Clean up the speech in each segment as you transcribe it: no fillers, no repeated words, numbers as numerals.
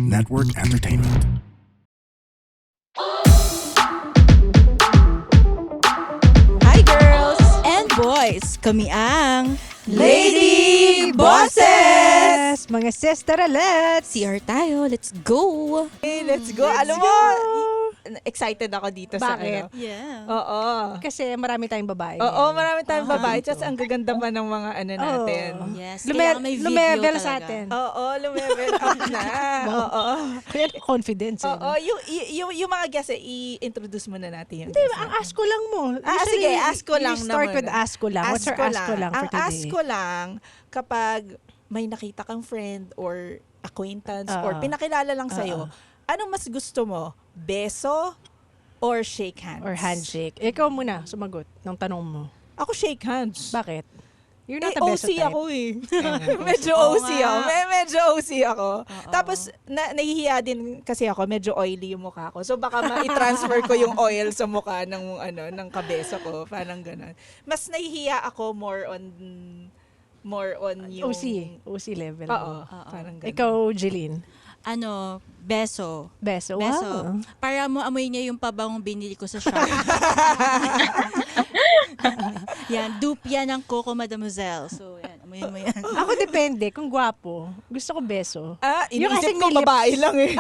Network Entertainment. Hi girls and boys! Kami ang Lady Bosses! Mga sisteralets! CR tayo. Let's go! Okay, let's go. Alam mo, excited ako dito sa Bakit? ano. Yeah. Oo. Kasi marami tayong babae. Oo, marami tayong babae. Just ang gaganda pa ng mga ano natin. Yes. Lume- Kailangan may video lumevel talaga. sa atin. Oo, lumevel up na. Oo. Kaya confidence eh. Oo, yung mga guests, i-introduce muna natin yung Hindi, guests ang natin. ask ko lang mo. Sige, ask ko lang You start na with muna. ask ko lang. What's our ask ko lang for Ang ask today? ko lang, kapag may nakita kang friend or acquaintance or pinakilala lang sa'yo, anong mas gusto mo? Beso or shake hands? Or handshake. Ikaw muna, sumagot ng tanong mo. Ako shake hands. Bakit? You're not a beso OC type. ako eh. Medyo Oo OC nga. ako. Medyo OC ako. Tapos, nahihiya din kasi ako. Medyo oily yung mukha ko. So, baka i-transfer ko yung oil sa mukha ng kabeso ko. Parang ganun. Mas nahihiya ako more on yung... OC level. Oo. Parang ganun. Ikaw, Jeline. Beso. Beso. Beso. Wow. Para mo amoy niya yung pabangong binili ko sa shop. Yan, dupe yan ng Coco Mademoiselle. So, yan, amoyin mo yan. Ako depende. Kung gwapo, gusto ko beso. Yung Iniisip kasing ko may lips. babae lang eh.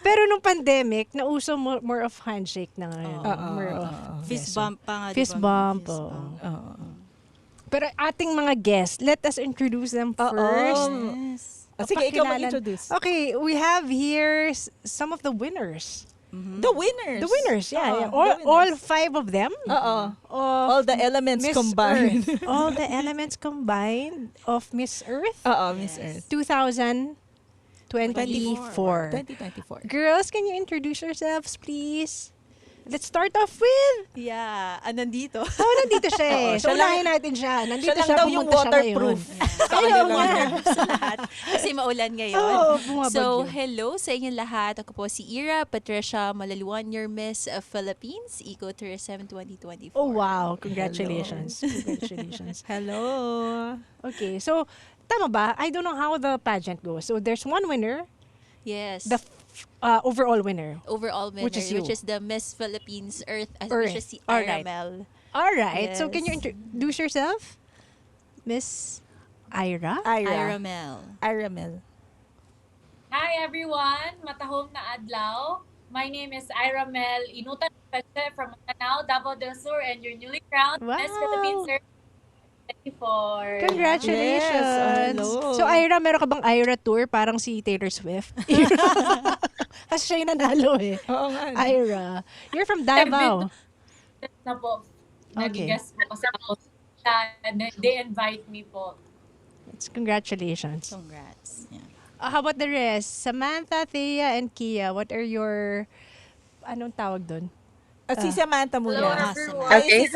Pero nung pandemic, nauso more of handshake na ngayon. More of Fist beso. bump pa nga. Fist diba? bump. Fist oo. bump. Pero ating mga guests, let us introduce them first. Yes. Sige, ikaw Pakilala- mag-introduce. Okay, we have here some of the winners. The winners. The winners, yeah. Oo, yeah. the All winners. 5 of them. Oo. Of All the elements Miss combined. Earth. All the elements combined of Miss Earth Oo, Miss Earth. 2024. 2024. Girls, can you introduce yourselves, please? Let's start off with... Yeah. Nandito. Oh, nandito siya eh. Oo, So, siya lang- unahin natin siya. Nandito Siya lang siya, daw yung pumunta siya waterproof. ngayon. Sa kanya lang. sa lahat. Kasi maulan ngayon. Oo, bumabagyo. So, hello sa inyong lahat. Ako po si Ira Patricia Malaluan, your Miss of Philippines, Ecotourism 2024. Oh, wow. Congratulations. Congratulations. Hello. Okay, so, tama ba? I don't know how the pageant goes. So, there's one winner, Yes. the overall winner. overall winner, Which is you. the Miss Philippines Earth, Earth. which is si Alright. Aramel. All right. So, can you Yes. introduce yourself? Miss Ira? Aramel. Aramel. Hi everyone, matahong na adlaw. My name is Ira Mel Inutan Peche from Mindanao, Davao del Sur, and your newly crowned Wow. Miss Philippines Earth 2024. Congratulations! Yes, hello. So, Ira, meron ka bang Ira tour? Parang si Taylor Swift. Kasi siya yung nanalo eh. Oo nga. Ira. You're from Davao. Na po, Okay. nag-guest po sa they invite me po. Congratulations. Congrats. Yeah. How about the rest? Samantha, Thea, and Kia, what are your... Anong tawag doon? At si Samantha Hello muna. everyone. Okay.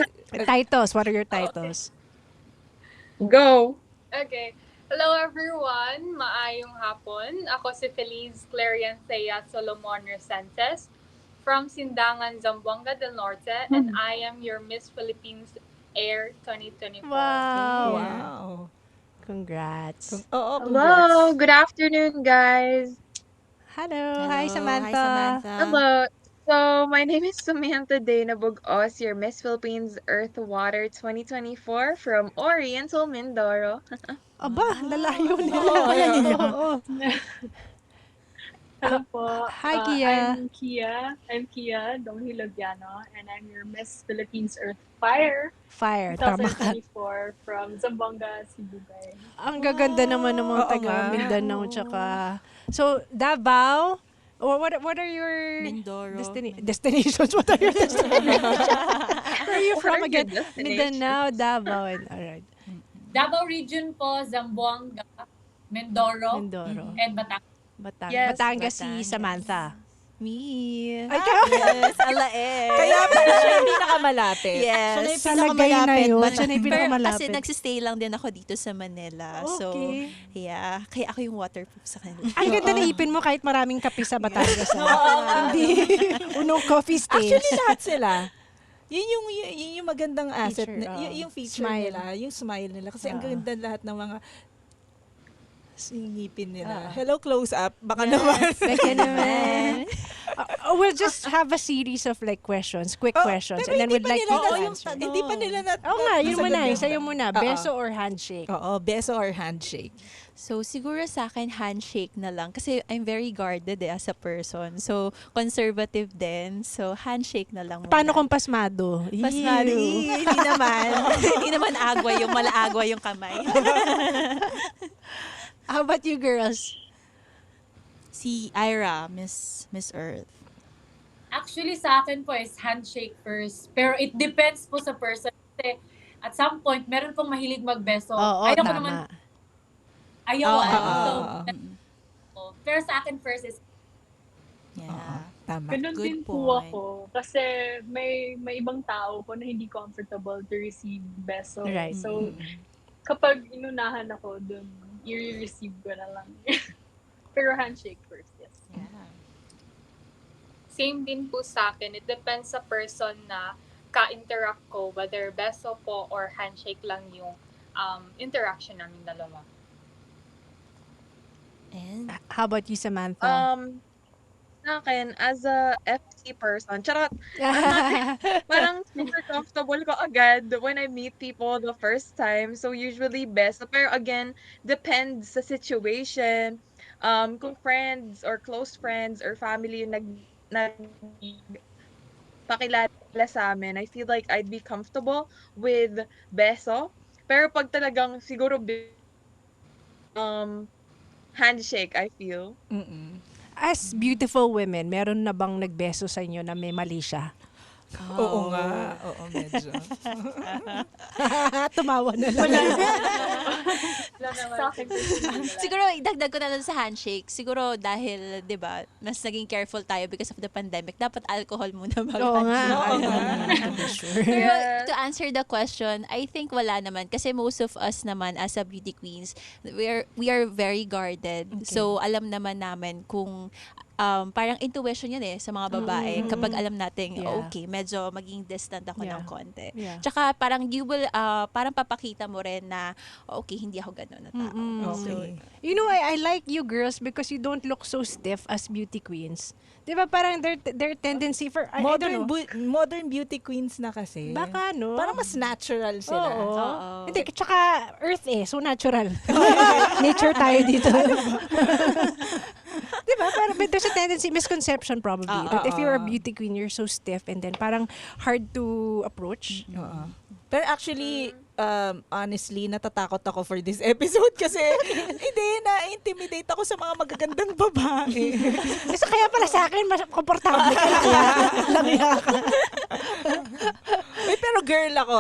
Titles. What are your titles? Go! Okay. Hello everyone, maayong hapon. Ako si Feliz Clarion Thea Solomon Resenses from Sindangan, Zamboanga del Norte, and I am your Miss Philippines Air 2024. Wow. Wow. Congrats. Oo, Hello! Good afternoon, guys! Hello. Hello. Hi, Samantha. Hi, Samantha. Hello! So, my name is Samantha Dana Bugos, your Miss Philippines Earth Water 2024 from Oriental Mindoro. Aba, lalayo nila. Oo, ayan nila. Oo. Hello po. Hi, Kia. I'm Kia Donghilagiano, and I'm your Miss Philippines Earth Fire Fire. Tama ka. 2024 from Zamboanga, Sibugay. Ang gaganda naman ng mga Oo taga nga. Mindanao tsaka... So, Davao, what are your Mindoro. destinations? What are your destinations? Where are you from What are again? your destinations? Mindanao, Davao, and alright. Davao region po, Zamboanga, Mindoro, Mindoro. and Batangas. Yes, Batangas si Batangas. Samantha. Me. Ay, ikaw? Yes, alae. Kaya pala siya yung pinakamalapit. Yes. Siya na yung Sa Lagay na pinakamalapit. yun. But- Siya na yung pero pinakamalapit. kasi nagsistay lang din ako dito sa Manila. So, Okay. yeah. Kaya ako yung waterproof sa kanila. Ang ganda na ipin mo kahit maraming kape sa Batangas. Hindi. Unong coffee stains. Actually, lahat sila. Yun yung magandang asset. Feature, Yung feature smile. nila. Yung smile nila. Kasi ang ganda lahat ng mga Ngipin nila. Hello, close up. Baka naman. Baka naman. We'll just have a series of like questions, quick questions, pero and then hindi we'd pa like nila you to na- answer. Hindi pa nila na. Oo nga, yun muna. nasagot Sa'yo muna. Oo. Beso or handshake? Oo, beso or handshake. So, siguro sa akin, handshake na lang. Kasi I'm very guarded as a person. So, conservative din. So, handshake na lang muna. Paano kung pasmado? Pasmado? Ew. Hindi naman. Hindi naman malaagwa yung kamay. How about you girls? Si Ira, Miss Earth. Actually, sa akin po is handshake first. Pero it depends po sa person. Kasi at some point, meron pong mahilig magbeso. Oo, Ayaw ko tama. naman, ayaw. Oo. Pero sa akin first is Yeah. Tama. Ganun Good din po point. ako. Kasi may ibang tao po na hindi comfortable to receive beso. Right. So, kapag inunahan ako dun, i-receive ko na lang. Pero handshake first, yes. Same din po sa akin. It depends sa person na ka-interact ko, whether beso po or handshake lang yung interaction namin dalawa. And How about you, Samantha? Sa akin, as a FT person, charot, parang super comfortable ko agad when I meet people the first time. So usually best. Pero again, depends sa situation. Kung friends or close friends or family yung pakilala sa amin, I feel like I'd be comfortable with beso. Pero pag talagang siguro handshake, I feel. As beautiful women, meron na bang nagbeso sa inyo na may mali siya? Oo nga. Oo, medyo. Tumawa na lang. Sa akin personally, wala. siguro, idagdag ko na lang sa handshake. Siguro dahil, di ba, mas naging careful tayo because of the pandemic. Dapat alcohol muna Oo nga. mag-handshake. To be sure. Pero Yes. to answer the question, I think wala naman. Kasi most of us naman as a beauty queens, we are very guarded. Okay. So, alam naman namin kung parang intuition yun sa mga babae. Kapag alam natin, Yeah. okay, medyo maging distant ako Yeah. ng konti. Yeah. Tsaka parang you will, parang papakita mo rin na, okay, hindi ako gano'n na tao. Okay. You know, I like you girls because you don't look so stiff as beauty queens. Di ba parang their tendency for, I don't know. Modern beauty queens na kasi. Baka no? Parang mas natural sila. Oo. Hindi, tsaka earth so natural. Nature tayo dito. Di ba? But there's a tendency, misconception probably, that if you're a beauty queen, you're so stiff and then parang hard to approach. Oo. Pero actually, honestly, natatakot ako for this episode kasi hindi, na-intimidate ako sa mga magagandang babae. Kasi kaya pala sa akin, mas komportable ka lang ka. Uy, pero girl ako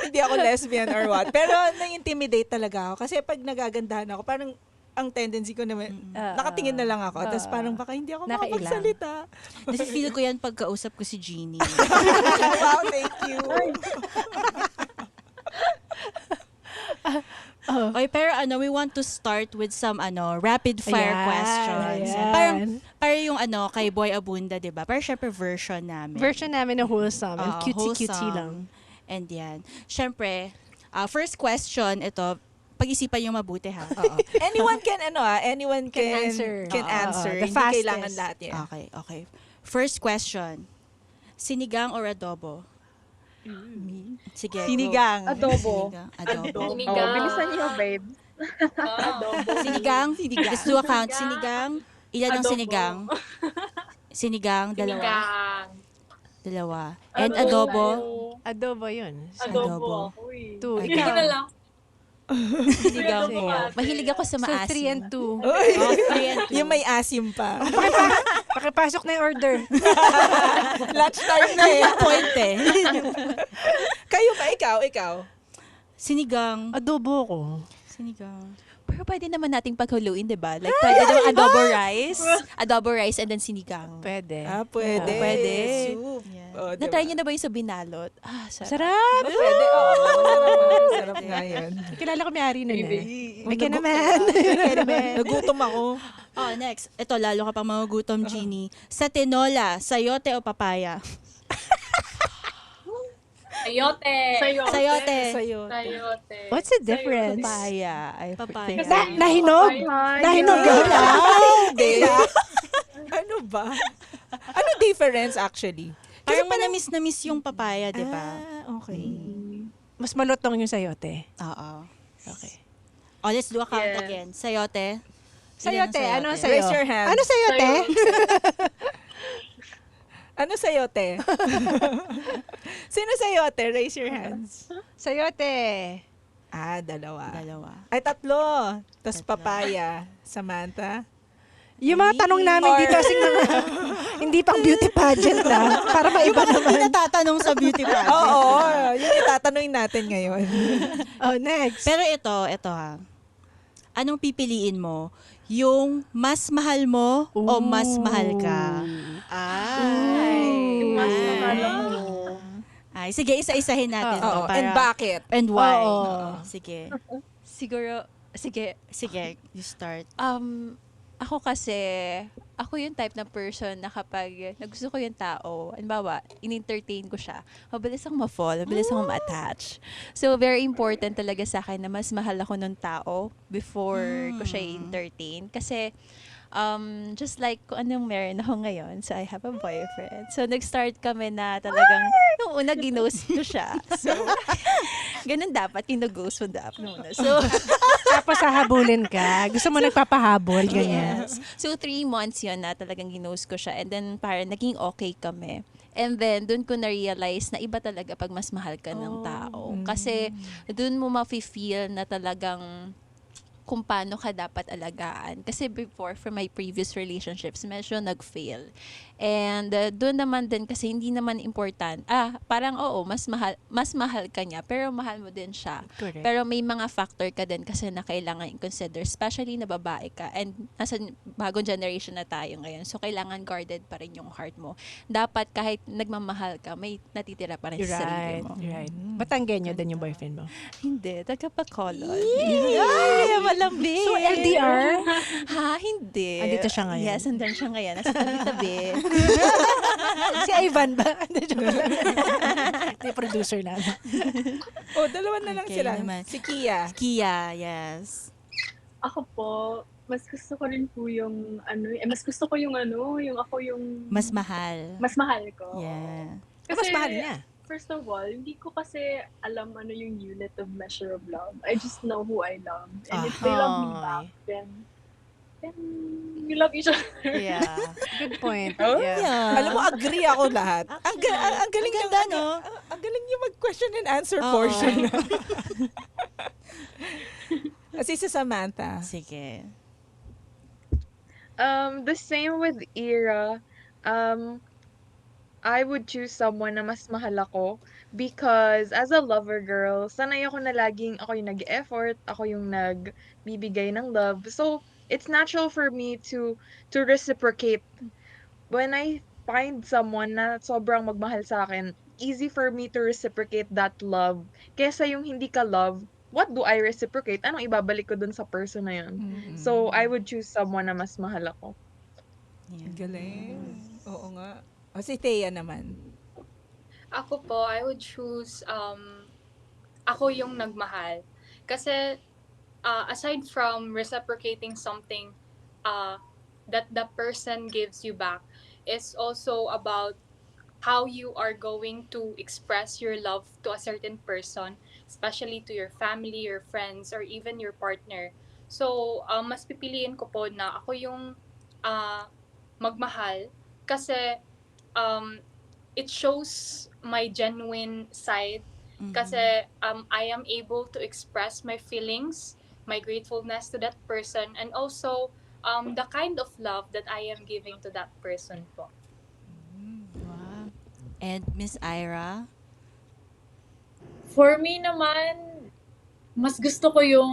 Hindi ako lesbian or what. Pero na-intimidate talaga ako. Kasi pag nagagandahan ako, parang ang tendency ko naman, nakatingin na lang ako. Tapos parang baka hindi ako Nakailang. makapagsalita. Nafe-feel ko yan pagkausap ko si Jeannie. Wow, thank you. Okay, pero we want to start with some rapid fire Ayan, questions. ayan. Parang yung kay Boy Abunda, 'di ba? Parang syempre version namin. Version namin na wholesome and cutesy-cutesy Wholesome. lang. And yan. Syempre, first question, ito, pag-isipan yung mabuti ha. Anyone can answer. Can answer. The Hindi fastest. kailangan lahat yan. Okay. First question. Sinigang or adobo? Sige. Sinigang. Adobo. Adobo. Sinigang. Bilisan niyo, babe. Adobo. Sinigang. Let's do a count. Sinigang. Ilan ang Adobo. sinigang? Sinigang, dalawa. Sinigang. Dalawa. And adobo? Adobo yun. Adobo. Adobo ako eh. Two. Hindi ko na lang. Sinigang Adobo ko. ate. Mahilig ako sa So, maasim. 3 and 2. Yung may asim pa. Pakipasok na yung order. Lunchtime na Point eh. Kayo ba? Ikaw? Sinigang. Adobo ko. Sinigang. Pero pwede naman nating paghuluin, di ba? Like, pwede naman adobo rice, and then sinigang. Pwede. Pwede. Pwede. Soup. Yeah. Oh, diba? Na-try niyo na ba yung sa binalot? Sarap. Sarap! Pwede. Oo, sarap nga yan. Kilala ko may-ari nun eh. May Nagu- naman. Nagutom ako. Oh, next. Ito, lalo ka pang magugutom, Jeannie. Sa tinola, sayote o papaya? Sayote. Sayote. Sa'yo. Sayote. What's the difference? Papaya. I Papaya. think. Nahinog? Nahinog yun? Hindi. Ano ba? Ano difference actually? Parang manamis na miss yung papaya, di ba? Okay. Mas malutong yung sayote. Oo. Okay. Oh, let's do a count Yes. again. Sayote. Sayote, ano sayote? sa'yo? Raise your hand. Ano sayote? Ano sayote? Sino sayote? Raise your hands. Sayote. Dalawa. Dalawa. Ay, tatlo. Tapos Tatlo. papaya. Samantha? Yung mga tanong namin dito kasi mga, hindi pang beauty pageant na. Para maiba Hindi naman. natatanong sa beauty pageant. Oo, yun yung tatanungin natin ngayon. Oh, next. Pero ito ha. Anong pipiliin mo? Yung mas mahal mo o mas mahal ka? Mas mahal ako. Ay, sige, isa-isahin natin to. Oo, and bakit? And why? Oo. Sige. Siguro, sige, Sige, you start. ako kasi, ako yung type ng person na kapag nagusto ko yung tao, halimbawa, in-entertain ko siya, mabilis akong ma-fall, mabilis akong ma-attach. So, very important talaga sa akin na mas mahal ako ng tao before ko siya i-entertain. Kasi, just like kung anong meron ako ngayon, so I have a boyfriend. So, nag-start kami na talagang, yung una, ginost ko siya. So, ganun dapat, kinughost mo dapat muna. So, Tapos hahabulin ka. Gusto mo nagpapahabol, ganyan. yes. So, 3 months yun na talagang ginost ko siya. And then, parang naging okay kami. And then, dun ko na-realize na iba talaga pag mas mahal ka ng tao. Kasi, dun mo ma-feel na talagang kung paano ka dapat alagaan. Kasi before, from my previous relationships, medyo nag-fail. And doon naman din, kasi hindi naman important. Parang oo, mas mahal ka niya, pero mahal mo din siya. Correct. Pero may mga factor ka din kasi na kailangan i-consider, especially na babae ka. And nasa bagong generation na tayo ngayon. So, kailangan guarded pa rin yung heart mo. Dapat kahit nagmamahal ka, may natitira pa rin You're sa sarili right. mo. You're right. Batanggenyo din yung boyfriend mo. Hindi, taga-Bacolod. Ay, malambing. So, LDR? Ha, hindi. Andito siya ngayon? Yes, andun siya ngayon. Nasa tabi-tabi. Si Ivan ba? Hindi, joke lang. Ito yung producer namin. Dalawa na lang Okay sila. naman. Si Kia. Kia, yes. Ako po, mas gusto ko rin po yung mas gusto ko yung yung ako yung Mas mahal. mas mahal ko. Yeah. Mas mahal niya. First of all, hindi ko kasi alam ano yung unit of measure of love. I just know who I love. And if they love me back, then we love each other. Yeah. Good point. Oh? Yeah. Alam mo, agree ako lahat. Ang galing Ang ganda, no? Ang galing yung mag-question and answer Oo. portion. Kasi si Samantha. Sige. The same with Ira. I would choose someone na mas mahal ako because as a lover girl, sanay ako na laging ako yung nag-effort, ako yung nagbibigay ng love. So, it's natural for me to reciprocate. When I find someone na sobrang magmahal sa akin, easy for me to reciprocate that love. Kesa yung hindi ka love, what do I reciprocate? Anong ibabalik ko dun sa person na yun? So, I would choose someone na mas mahal ako. Ang galing. Oo nga. Si Thea naman. Ako po, I would choose ako yung nagmahal. Kasi aside from reciprocating something that the person gives you back, it's also about how you are going to express your love to a certain person, especially to your family, your friends, or even your partner. So, mas pipiliin ko po na ako yung magmahal kasi it shows my genuine side kasi I am able to express my feelings, my gratefulness to that person, and also the kind of love that I am giving to that person po. Wow. And Miss Ira? For me naman, mas gusto ko yung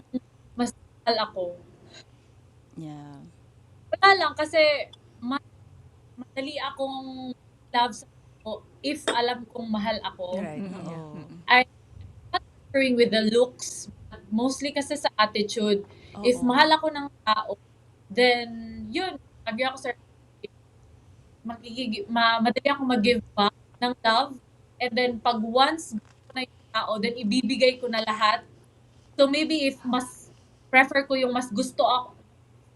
mas mahal ako. Yeah. Wala lang kasi madali akong love sa ako if alam kong mahal ako. Right. Oo. Not referring with the looks, but mostly kasi sa attitude. If Oo. mahal ako ng tao, then yun, lagi ako sa madali ako mag-give back ng love. And then pag once tao, then ibibigay ko na lahat. So maybe if mas prefer ko yung mas gusto ako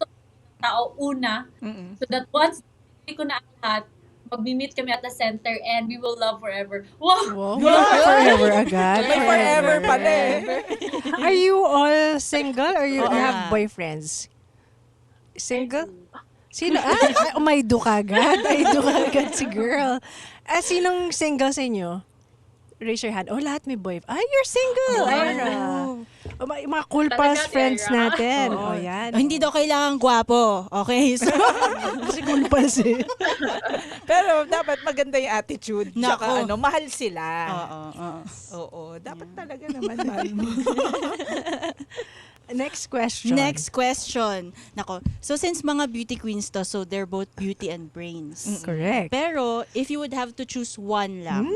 ng tao una, Mm-mm. so that once ibigay ko na ang lahat, magmi-meet kami at the center and we will love forever. Wow! Wow, forever agad. May forever pala eh. Are you all single or you Oo have nga. boyfriends? Single? Sino? May do kagad. May do kagad si girl. Sinong single sa inyo? Raise your hand. Oh, lahat may boyfriend. Ay, you're single. Ira. Oh, mga cool Talaga, pals friends Ira. natin. Oo. Oh, yan. Hindi daw kailangan gwapo. Okay? So, Kasi cool pals eh. Pero dapat maganda yung attitude. Tsaka Nako. mahal sila. oo. Oo, dapat talaga naman mahal mo. Next question. Next question. Nako. So since mga beauty queens to, so they're both beauty and brains. Correct. Pero if you would have to choose one lang,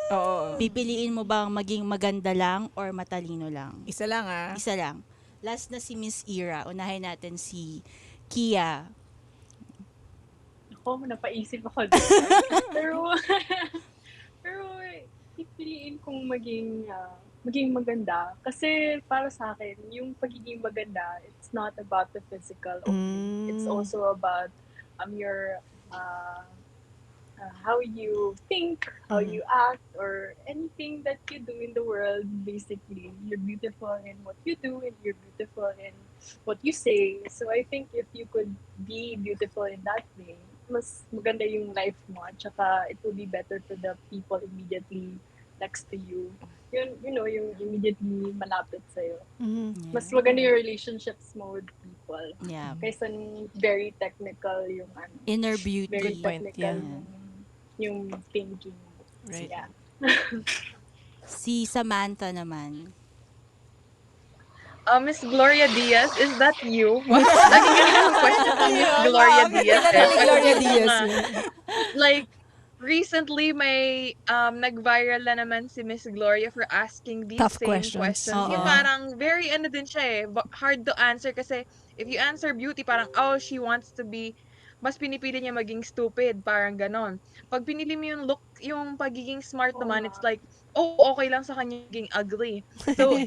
Oo. pipiliin mo bang maging maganda lang or matalino lang? Isa lang ah. Isa lang. Last na si Miss Ira. Unahin natin si Kia. Ako, napaisip ako doon. pero, pero, pipiliin kong maging maganda. Kasi para sa akin, yung pagiging maganda, it's not about the physical only. It's also about your how you think, how you act, or anything that you do in the world. Basically, you're beautiful in what you do, and you're beautiful in what you say. So I think if you could be beautiful in that way, mas maganda yung life mo. At saka it will be better to the people immediately next to you. Yung immediately malapit sa'yo. Mhm. Mas maganda yung relationships mo with people. Yeah. Kaysa very technical yung Inner very beauty. technical yeah. yung thinking. Right. Yeah. Si Samantha naman. Miss Gloria Diaz, is that you? Lagi ganun ang question ng Miss Gloria Diaz. Ni Gloria Diaz. Like, recently may nag-viral na naman si Miss Gloria for asking these Tough same questions. questions. Yung Oo. parang very din siya eh. Hard to answer kasi if you answer beauty, parang, oh, she wants to be, mas pinipili niya maging stupid, parang ganon. Pag pinili mo yung look, yung pagiging smart naman, it's like, oh, okay lang sa kanya maging ugly. So,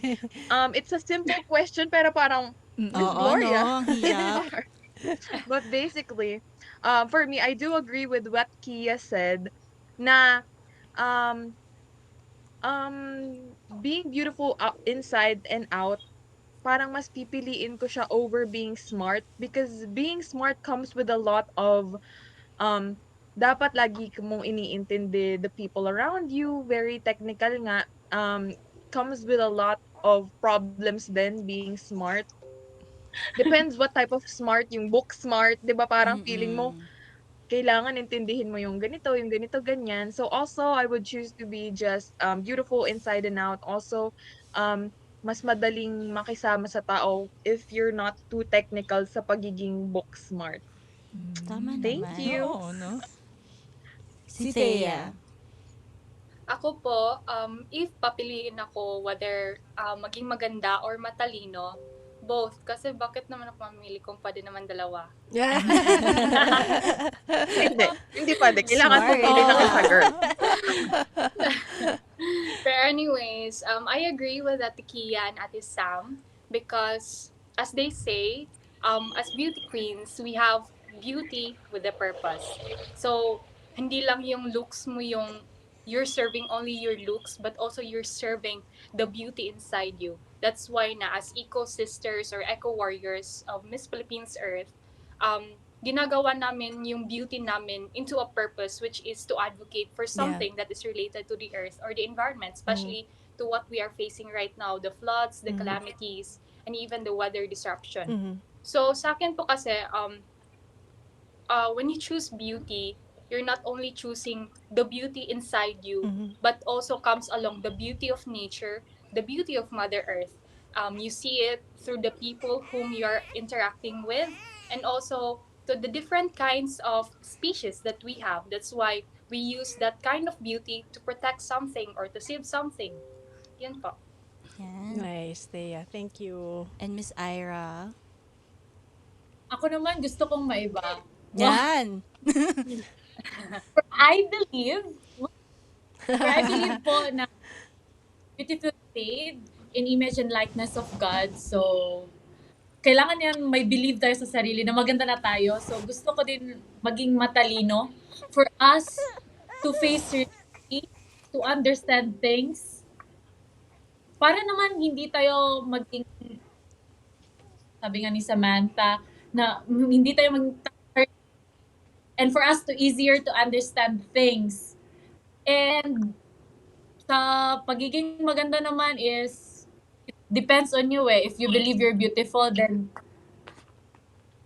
it's a simple question, pero parang, Miss Oo, Gloria. no? Ang hirap. But basically, for me, I do agree with what Kia said na um, being beautiful inside and out, parang mas pipiliin ko siya over being smart because being smart comes with a lot of dapat lagi mong iniintindi the people around you, very technical nga, comes with a lot of problems then being smart. Depends what type of smart, yung book smart, 'di ba? Parang feeling mo kailangan intindihin mo yung ganito, ganyan. So also I would choose to be just beautiful inside and out. Also mas madaling makisama sa tao if you're not too technical sa pagiging book smart. Tama Thank naman. you. Oo, no? Si Thea. Ako po, if papiliin ako whether maging maganda or matalino, both. Kasi bakit naman ako mamili kung pwede naman dalawa? Hindi pwede. Kailangan Smart. pumili ng isa, girl. But anyways, I agree with Ate Kia and Ate Sam because as they say, as beauty queens, we have beauty with a purpose. So, hindi lang yung looks mo yung you're serving only your looks, but also you're serving the beauty inside you. That's why na as eco sisters or eco warriors of Miss Philippines Earth, ginagawa namin yung beauty namin into a purpose, which is to advocate for something that is related to the earth or the environment, especially to what we are facing right now, the floods, the calamities, and even the weather disruption. So sa akin po kasi, when you choose beauty, you're not only choosing the beauty inside you, but also comes along the beauty of nature, the beauty of Mother Earth. You see it through the people whom you're interacting with, and also to the different kinds of species that we have. That's why we use that kind of beauty to protect something or to save something. Yun po. Yan. Nice, Thea. Thank you. And Miss Ira. Ako naman gusto kong maiba. Yan. I believe po na beautifully made in image and likeness of God. So, kailangan yan may believe tayo sa sarili na maganda na tayo. So, gusto ko din maging matalino for us to face reality, to understand things. Para naman hindi tayo maging, sabi nga ni Samantha, na hindi tayo maging and for us to easier to understand things. And sa pagiging maganda naman is, it depends on you eh. If you believe you're beautiful, then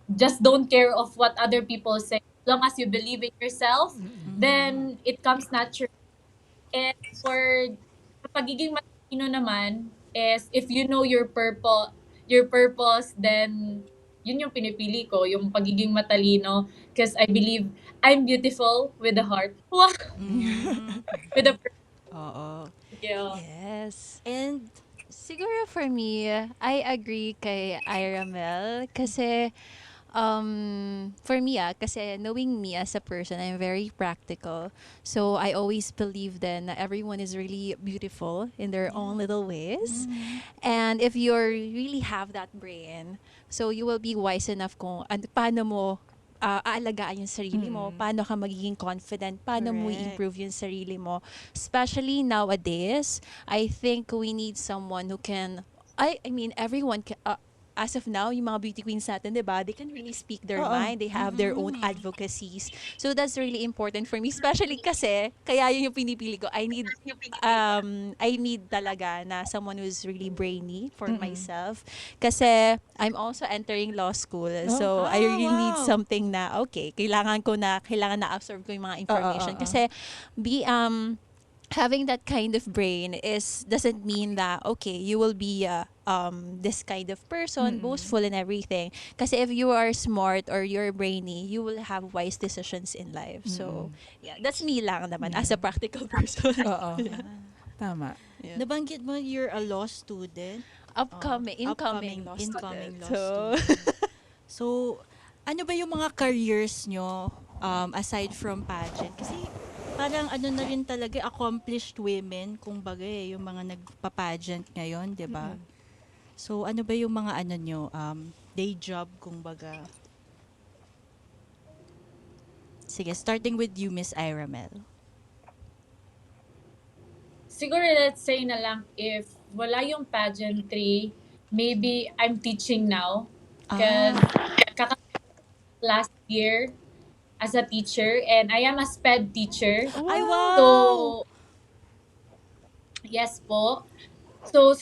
just don't care of what other people say. As long as you believe in yourself, then it comes natural. And for sa pagiging matalino naman is if you know your purpose, then yun yung pinipili ko, yung pagiging matalino. Because I believe I'm beautiful with the heart. Wow! With the purpose. Oo. Yeah. Yes. And, Siguro for me, I agree kay Ira Mel kasi for me kasi knowing me as a person, I'm very practical. So I always believe then that everyone is really beautiful in their own little ways. And if you really have that brain, so you will be wise enough kung paano mo aalagaan yung sarili mo, paano ka magiging confident, paano mo Correct. i-improve yung sarili mo. Especially nowadays, I think we need someone who can, I mean, everyone can, as of now, yung mga beauty queens natin, di ba? They can really speak their mind. They have their own advocacies. So that's really important for me. Especially kasi, kaya yun yung pinipili ko. I need talaga na someone who's really brainy for myself. Kasi I'm also entering law school. So I really need wow. something na, okay, kailangan na absorb ko yung mga information. Kasi having that kind of brain doesn't mean that okay you will be this kind of person boastful and everything kasi if you are smart or you're brainy you will have wise decisions in life so yeah that's me lang naman as a practical person. Oo. Tama. Yeah. nabanggit mo you're a law student. Incoming law incoming student. law So, student. So, ano ba yung mga careers nyo aside from pageant? Kasi parang ano na rin talaga, accomplished women, kung bagay, yung mga nagpa-pageant ngayon, di ba? So, ano ba yung mga ano nyo, day job, kung baga? Sige, starting with you, Miss Ira Mel. Siguro let's say na lang if wala yung pageantry, maybe I'm teaching now. Because last year as a teacher and I am a SPED teacher. Ay, wow! So, yes po. So,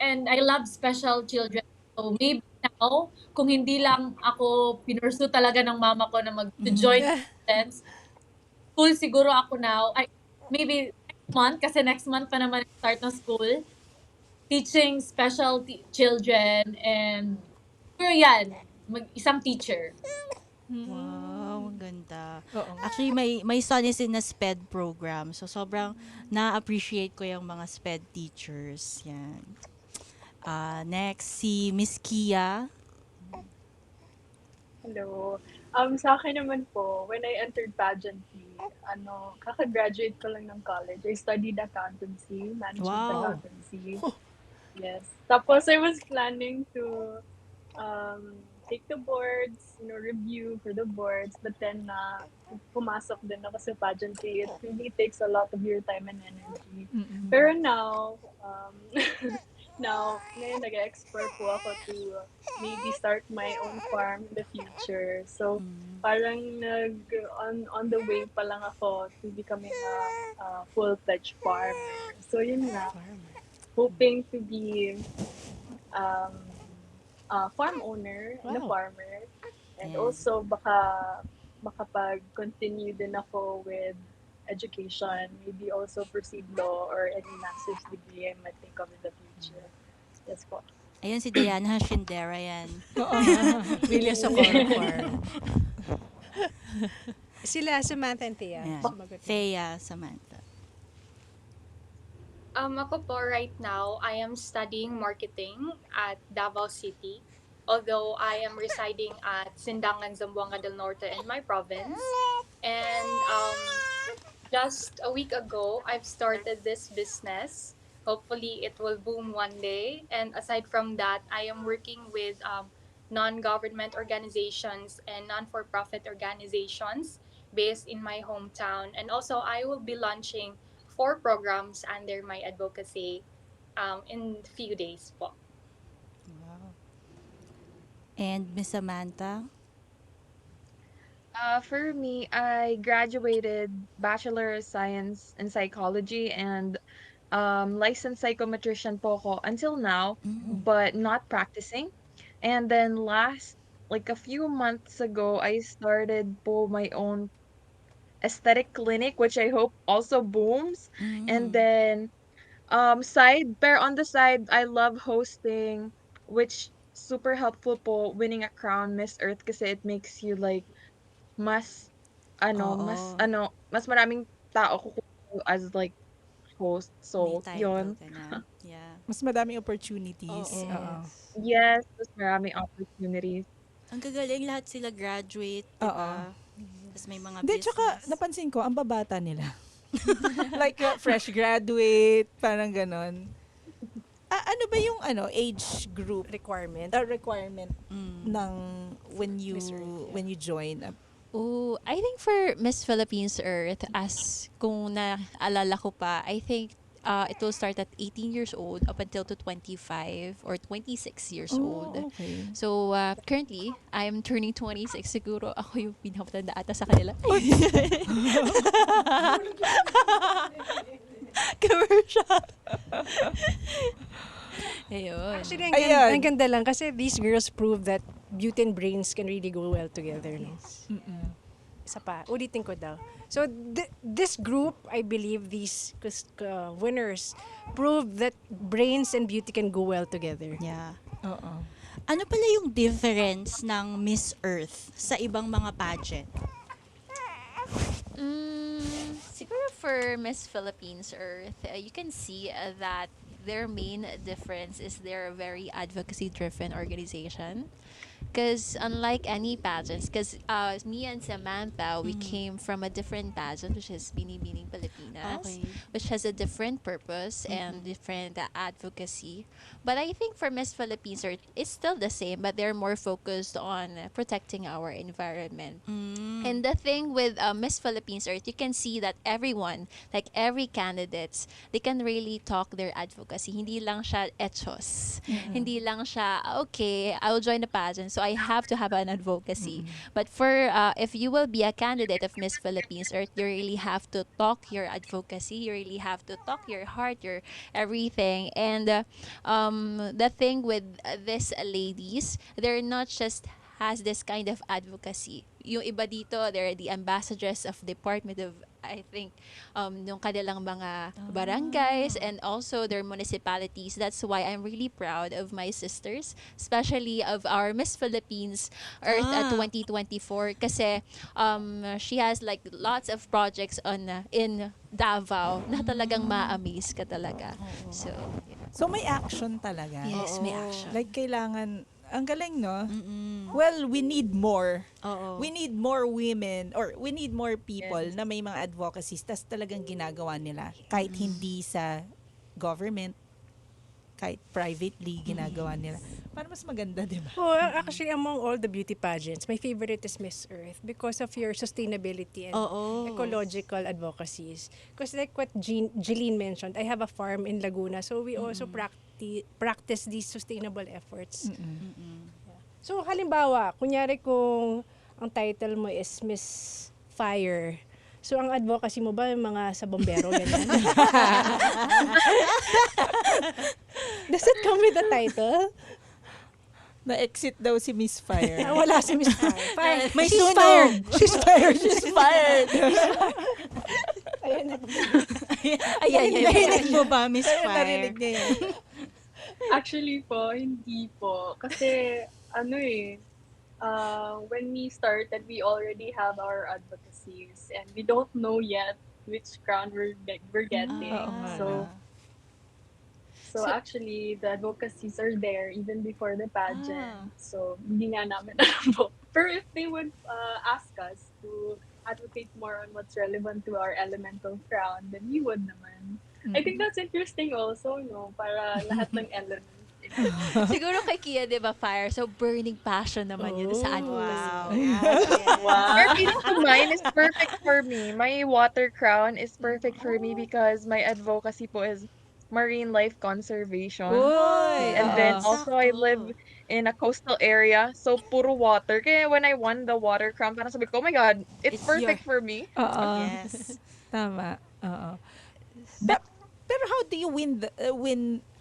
and I love special children. So, maybe now, kung hindi lang ako pinursu talaga ng mama ko na mag-join students, school siguro ako now. Maybe next month, kasi next month pa naman start ng school. Teaching special children and siguro yan, isang teacher. Wow, ang ganda. Oo. Actually, my son is in a SPED program. So, sobrang na-appreciate ko yung mga SPED teachers. Yan. Next, si Miss Kia. Hello. Sa akin naman po, when I entered pageantry, kaka-graduate ko lang ng college. I studied accountancy, management Wow. accountancy. Yes. Tapos I was planning to take the boards, review for the boards, but then pumasok din ako sa pageantry. It really takes a lot of your time and energy. Pero now, ngayon nag-explore po ako to maybe start my own farm in the future. So, parang on the way pa lang ako to becoming a full-fledged farmer. So, yun na. Hoping to be a farm owner and a Wow. farmer. And Yeah. also, baka makapag-continue din ako with education, maybe also proceed law or any master's degree I might think of in the future. Yes po. Ayun, si Diana Shindera yan. William Socorro Farm. Sila, Samantha and Thea. Yan. Sumagot na. Thea, Samantha. Ako po right now, I am studying marketing at Davao City. Although I am residing at Sindangan, Zamboanga del Norte in my province. And just a week ago, I've started this business Hopefully, it will boom one day. And aside from that, I am working with non-government organizations and non-for-profit organizations based in my hometown. And also, I will be launching 4 programs under my advocacy in a few days po. Wow. And Miss Samantha? For me, I graduated Bachelor of Science in Psychology and licensed psychometrician po ako until now, Mm. but not practicing. And then like a few months ago, I started po my own aesthetic clinic, which I hope also booms. And Mm. then on the side, I love hosting, which super helpful po winning a crown Miss Earth kasi it makes you like mas Oo. mas maraming tao kukuha as like host. May So, title yun. ka na. Yeah. Mas madaming opportunities. Oo. Oo. Yes. Yes, mas maraming opportunities. Ang gagaling, lahat sila graduate, di Oo. ba? Tapos may mga Hindi, tsaka business. napansin ko, ang babata nila. Like fresh graduate, parang ganon. Ano ba yung age group Requirement. requirement Mm. ng Miss Earth, yeah. when you join? Oh, I think for Miss Philippines Earth, as kung naalala ko pa, I think it will start at 18 years old up until to 25 or 26 years old. Okay. So, currently, I'm turning 26. Siguro ako yung pinakamatanda ata sa kanila. Commercial. Ayun. Actually, Ayan. ang ganda lang kasi these girls prove that beauty and brains can really go well together. No? Mm-mm. Isa pa, ulitin ko daw. So, this group, I believe these winners prove that brains and beauty can go well together. Yeah. Oo. Ano pala yung difference ng Miss Earth sa ibang mga pageant? Siguro for Miss Philippines Earth, you can see that their main difference is they're a very advocacy-driven organization. Because unlike any pageants, because me and Samantha, we came from a different pageant, which is Binibining Pilipinas, Okay. which has a different purpose and different advocacy. But I think for Miss Philippines, it's still the same, but they're more focused on protecting our environment. Mm. And the thing with Miss Philippines Earth, you can see that everyone, like every candidates, they can really talk their advocacy. Hindi lang siya echos. Hindi lang siya, okay, I will join the pageant, so I have to have an advocacy. But for, if you will be a candidate of Miss Philippines Earth, you really have to talk your advocacy. You really have to talk your heart, your everything. And the thing with these ladies, they're not just has this kind of advocacy. Yung iba dito, they're the ambassadors of Department of, I think, yung kanilang mga barangays and also their municipalities. That's why I'm really proud of my sisters, especially of our Miss Philippines Earth at 2024 kasi she has like lots of projects on in Davao na talagang ma-amaze ka talaga. So, yeah. So may action talaga. Yes, may action. Like kailangan, ang galing no? Mm-mm. Well, we need more. Oo. We need more women or we need more people na may mga advocacies tas talagang ginagawa nila kahit hindi sa government, kahit privately ginagawa nila. Para mas maganda, di ba? Oh, actually, among all the beauty pageants, my favorite is Miss Earth because of your sustainability and Oo. ecological advocacies. Because like what Jeline mentioned, I have a farm in Laguna, so we also practice these sustainable efforts. So, halimbawa, kunyari kung ang title mo is Miss Fire, so ang advocacy mo ba yung mga sa bombero, ganyan? Does it come with a title? Na-exit daw si Miss Fire. Wala si Miss Fire. May She's sunog. fired. She's fired. She's fired. Ayan na. Ayan, narinig mo ba, Miss Fire? Narinig niya yan. Actually po, hindi po. Kasi, when we started, we already have our advocacies and we don't know yet which crown we're getting. Ah. So actually, the advocacies are there even before the pageant. So, hindi nga namin alam po. Pero if they would ask us to advocate more on what's relevant to our elemental crown, then we would naman. I think that's interesting also, no? Para lahat ng elements. Siguro kay Kia, di ba, fire? So, burning passion naman yun sa advocacy. Wow. Or feeling ko mine is perfect for me. My water crown is perfect for me because my advocacy po is marine life conservation. Uy! And then oo. also I live in a coastal area, so puro water. Kaya when I won the water crown, parang sabi ko, oh my God, it's It's perfect for me. Oo. Yes. Tama. Oo. Pero how do you win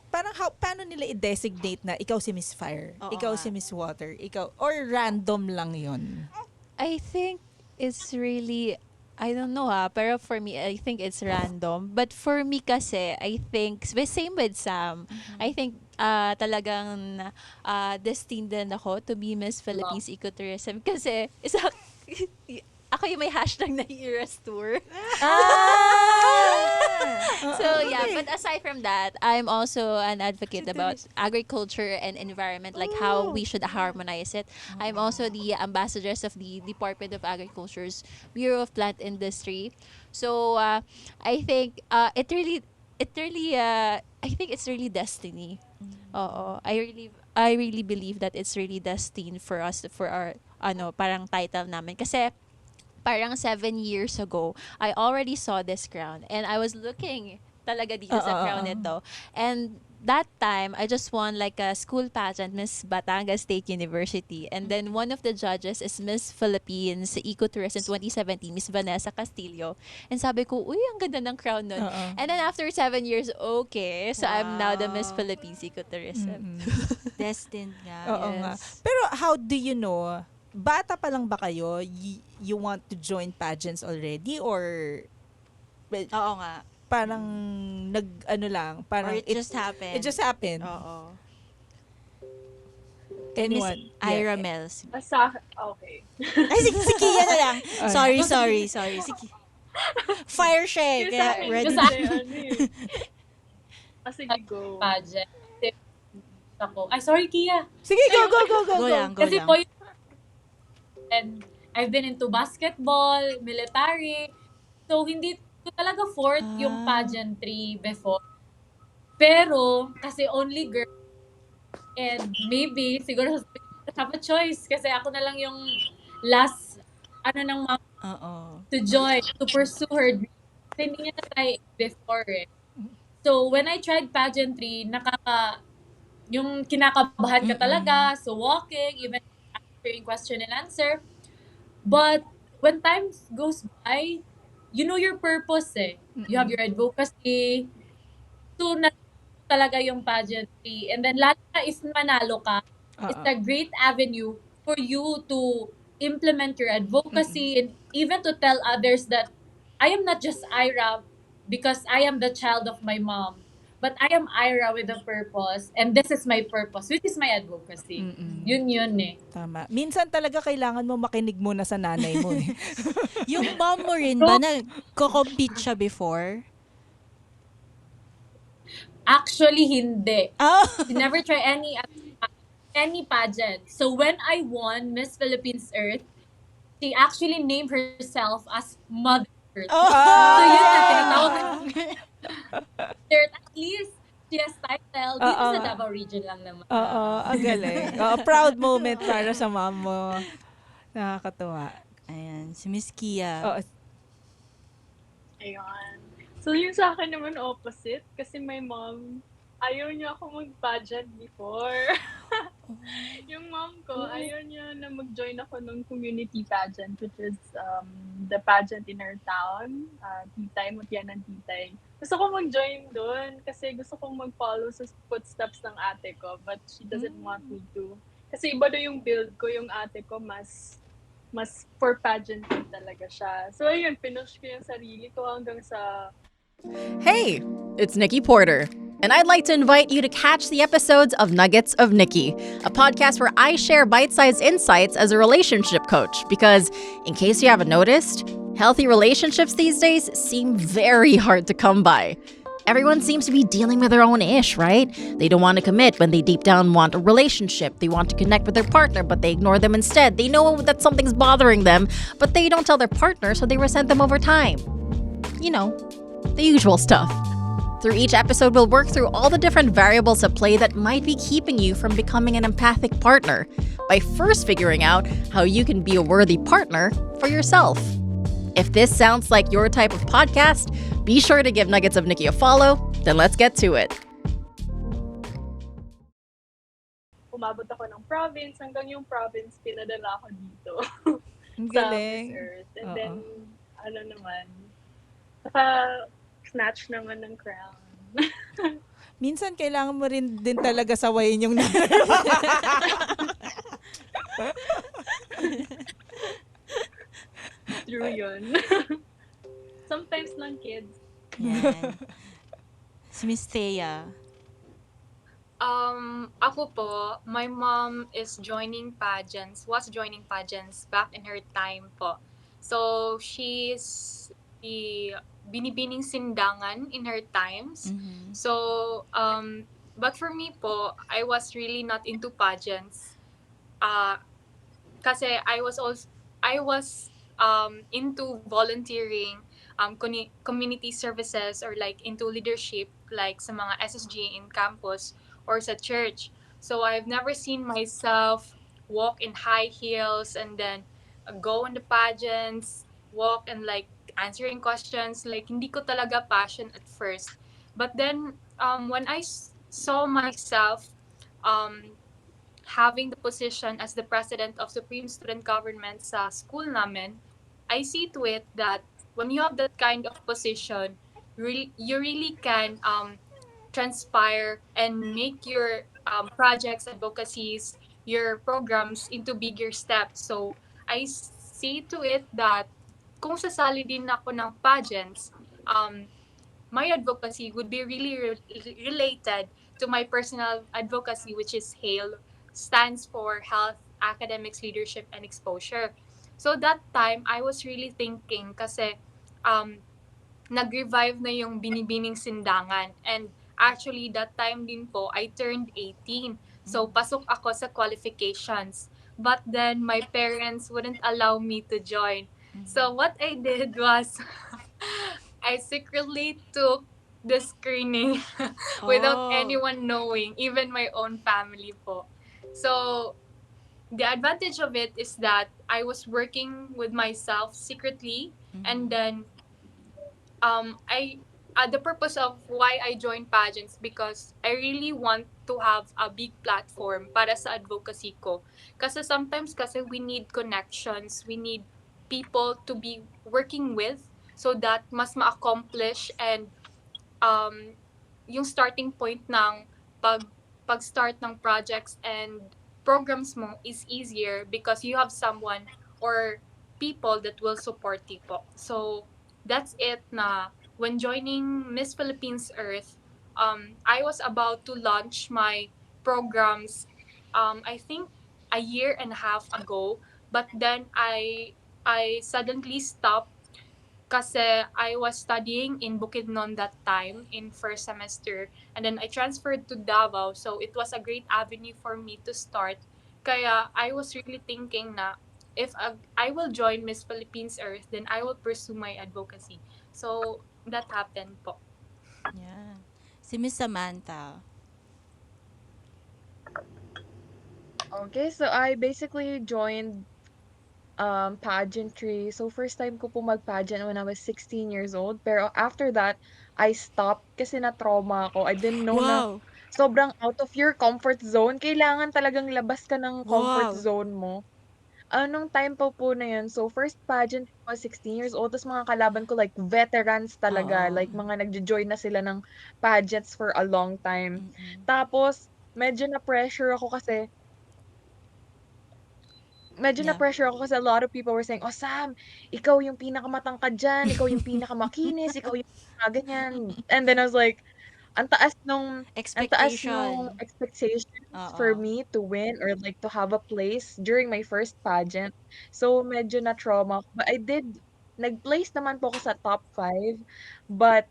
parang paano nila i-designate na ikaw si Miss Fire, Oo ikaw nga. si Miss Water, ikaw, or random lang yon? I think it's really, I don't know pero for me, I think it's random. But for me kasi, I think, same with Sam, I think talagang destined din ako to be Miss Philippines Ecotourism kasi ako yung may hashtag na Eras Tour. So yeah, but aside from that, I'm also an advocate about agriculture and environment, like how we should harmonize it. I'm also the ambassadress of the Department of Agriculture's Bureau of Plant Industry. So I think I think it's really destiny. Oo, I really believe that it's really destined for us, for our parang title namin kasi parang 7 years ago, I already saw this crown and I was looking talaga dito sa crown nito. And that time, I just won like a school pageant, Miss Batangas State University. And then one of the judges is Miss Philippines Ecotourism 2017, Miss Vanessa Castillo. And sabi ko, uy, ang ganda ng crown nun. And then after 7 years, okay, so I'm now the Miss Philippines Ecotourism. Destined nga. Oo nga. Yes. Pero how do you know, bata pa lang ba kayo, you want to join pageants already, or Oo nga. parang lang, parang Or it just happened. it just happened? Oo. Anyone? Miss Ira Mels. Okay. Ay, si Kia na lang. Sorry. Si Kia. Fire shake. Yung sa akin, Ready. kasi sige, go. Pageant. Ako. Ay, sorry, Kia. Sige, go. Go lang. Kasi po, and I've been into basketball, military. So, hindi ko talaga forth yung pageantry before. Pero, kasi only girl. And maybe, siguro have a choice. Kasi ako na lang yung last, ng mom Oo. to join, to pursue her dream. Kasi hindi niya na-try before eh. So, when I tried pageantry, yung kinakabahan ka talaga, so walking, even answering question and answer. But when time goes by, you know your purpose eh. You have your advocacy. So, talaga yung pageantry. And then, lalo na is manalo ka, it's a great avenue for you to implement your advocacy and even to tell others that I am not just Ira because I am the child of my mom. But I am Ira with a purpose and this is my purpose, which is my advocacy. Yun eh. Tama. Minsan talaga kailangan mo makinig muna sa nanay mo eh. Yung mom mo rin ba, nagko-compete siya before? Actually, hindi. Oh. Never try any pageant. So when I won Miss Philippines Earth, she actually named herself as Mother Earth. So yun na, tinatawag Earth. At least, she has title. Dito sa Davao region lang naman. Oo, ang galing. Proud moment para sa mom mo. Nakakatuwa. Ayan, si Miss Kia. Oo. Ayun. So, yung sa akin naman opposite. Kasi my mom, ayaw niya ako mag-pageant before. Yung mom ko, ayaw niya na mag-join ako ng community pageant, which is the pageant in our town. Titay, Mutyan ng Titay. Gusto ko mag-join doon kasi gusto kong mag-follow sa footsteps ng ate ko, but she doesn't want me to. Kasi iba daw yung build ko, yung ate ko mas for pageantry talaga siya. So ayun, pinush ko yung sarili ko hanggang sa Hey, it's Nikki Porter, and I'd like to invite you to catch the episodes of Nuggets of Nikki, a podcast where I share bite-sized insights as a relationship coach. Because, in case you haven't noticed, healthy relationships these days seem very hard to come by. Everyone seems to be dealing with their own ish, right? They don't want to commit when they deep down want a relationship. They want to connect with their partner, but they ignore them instead. They know that something's bothering them, but they don't tell their partner, so they resent them over time. You know, the usual stuff. Through each episode, we'll work through all the different variables at play that might be keeping you from becoming an empathic partner by first figuring out how you can be a worthy partner for yourself. If this sounds like your type of podcast, be sure to give Nuggets of Nikki a follow. Then let's get to it. Umabot ako ng province, hanggang yung province, pinadala ako dito Ang sa galing. Miss Earth. And Oo. then, naman, snatch naman ng crown. Minsan kailangan mo rin din talaga sawayin yung True yun. Sometimes lang, kids. Yan. Si Miss Thea. Ako po, my mom was joining pageants back in her time po. So, she's the binibining sindangan in her times. Mhm. So, but for me po, I was really not into pageants. Kasi I was into volunteering, community services, or like into leadership, like sa mga SSG in campus or sa church. So I've never seen myself walk in high heels and then go in the pageants, walk and like answering questions. Like hindi ko talaga passion at first. But then when I saw myself um, having the position as the president of Supreme Student Government sa school namin, I see to it that when you have that kind of position, you really can transpire and make your projects, advocacies, your programs into bigger steps. So I see to it that kung sasali din ako ng pageants, my advocacy would be really related to my personal advocacy, which is HALE, stands for Health, Academics, Leadership, and Exposure. So that time, I was really thinking kasi nag-revive na yung binibining sindangan. And actually, that time din po, I turned 18. So, pasok ako sa qualifications. But then, my parents wouldn't allow me to join. So, what I did was, I secretly took the screening without Oh. anyone knowing, even my own family po. So, the advantage of it is that I was working with myself secretly, and then I the purpose of why I joined pageants because I really want to have a big platform para sa advocacy ko. Kasi sometimes kasi we need connections, we need people to be working with so that mas ma-accomplish and yung starting point ng pag-start ng projects and programs mo is easier because you have someone or people that will support you po. So, that's it na when joining Miss Philippines Earth, I was about to launch my programs, I think a year and a half ago, but then I suddenly stopped kasi I was studying in Bukidnon that time in first semester, and then I transferred to Davao, so it was a great avenue for me to start. Kaya I was really thinking na if I will join Miss Philippines Earth, then I will pursue my advocacy. So that happened po. Yeah. Si Miss Samantha. Okay, so I basically joined pageantry. So first time ko po mag-pageant when I was 16 years old. Pero after that, I stopped kasi na-trauma ako. I didn't know na Wow. sobrang out of your comfort zone. Kailangan talagang labas ka ng comfort Wow. zone mo. Anong time po na yun? So first pageant ko was 16 years old. Tapos mga kalaban ko like veterans talaga. Oo. Like mga nagjo-join na sila ng pageants for a long time. Mm-mm. Tapos medyo na-pressure ako kasi Yeah. a lot of people were saying, "Oh, Sam, ikaw yung pinakamatangkad dyan, ikaw yung pinakamakinis, ikaw yung ganyan." And then I was like, ang taas nung Expectation. expectations for Oo. me to win or like to have a place during my first pageant. So medyo na trauma ako. But nag-place naman po ako sa top 5, but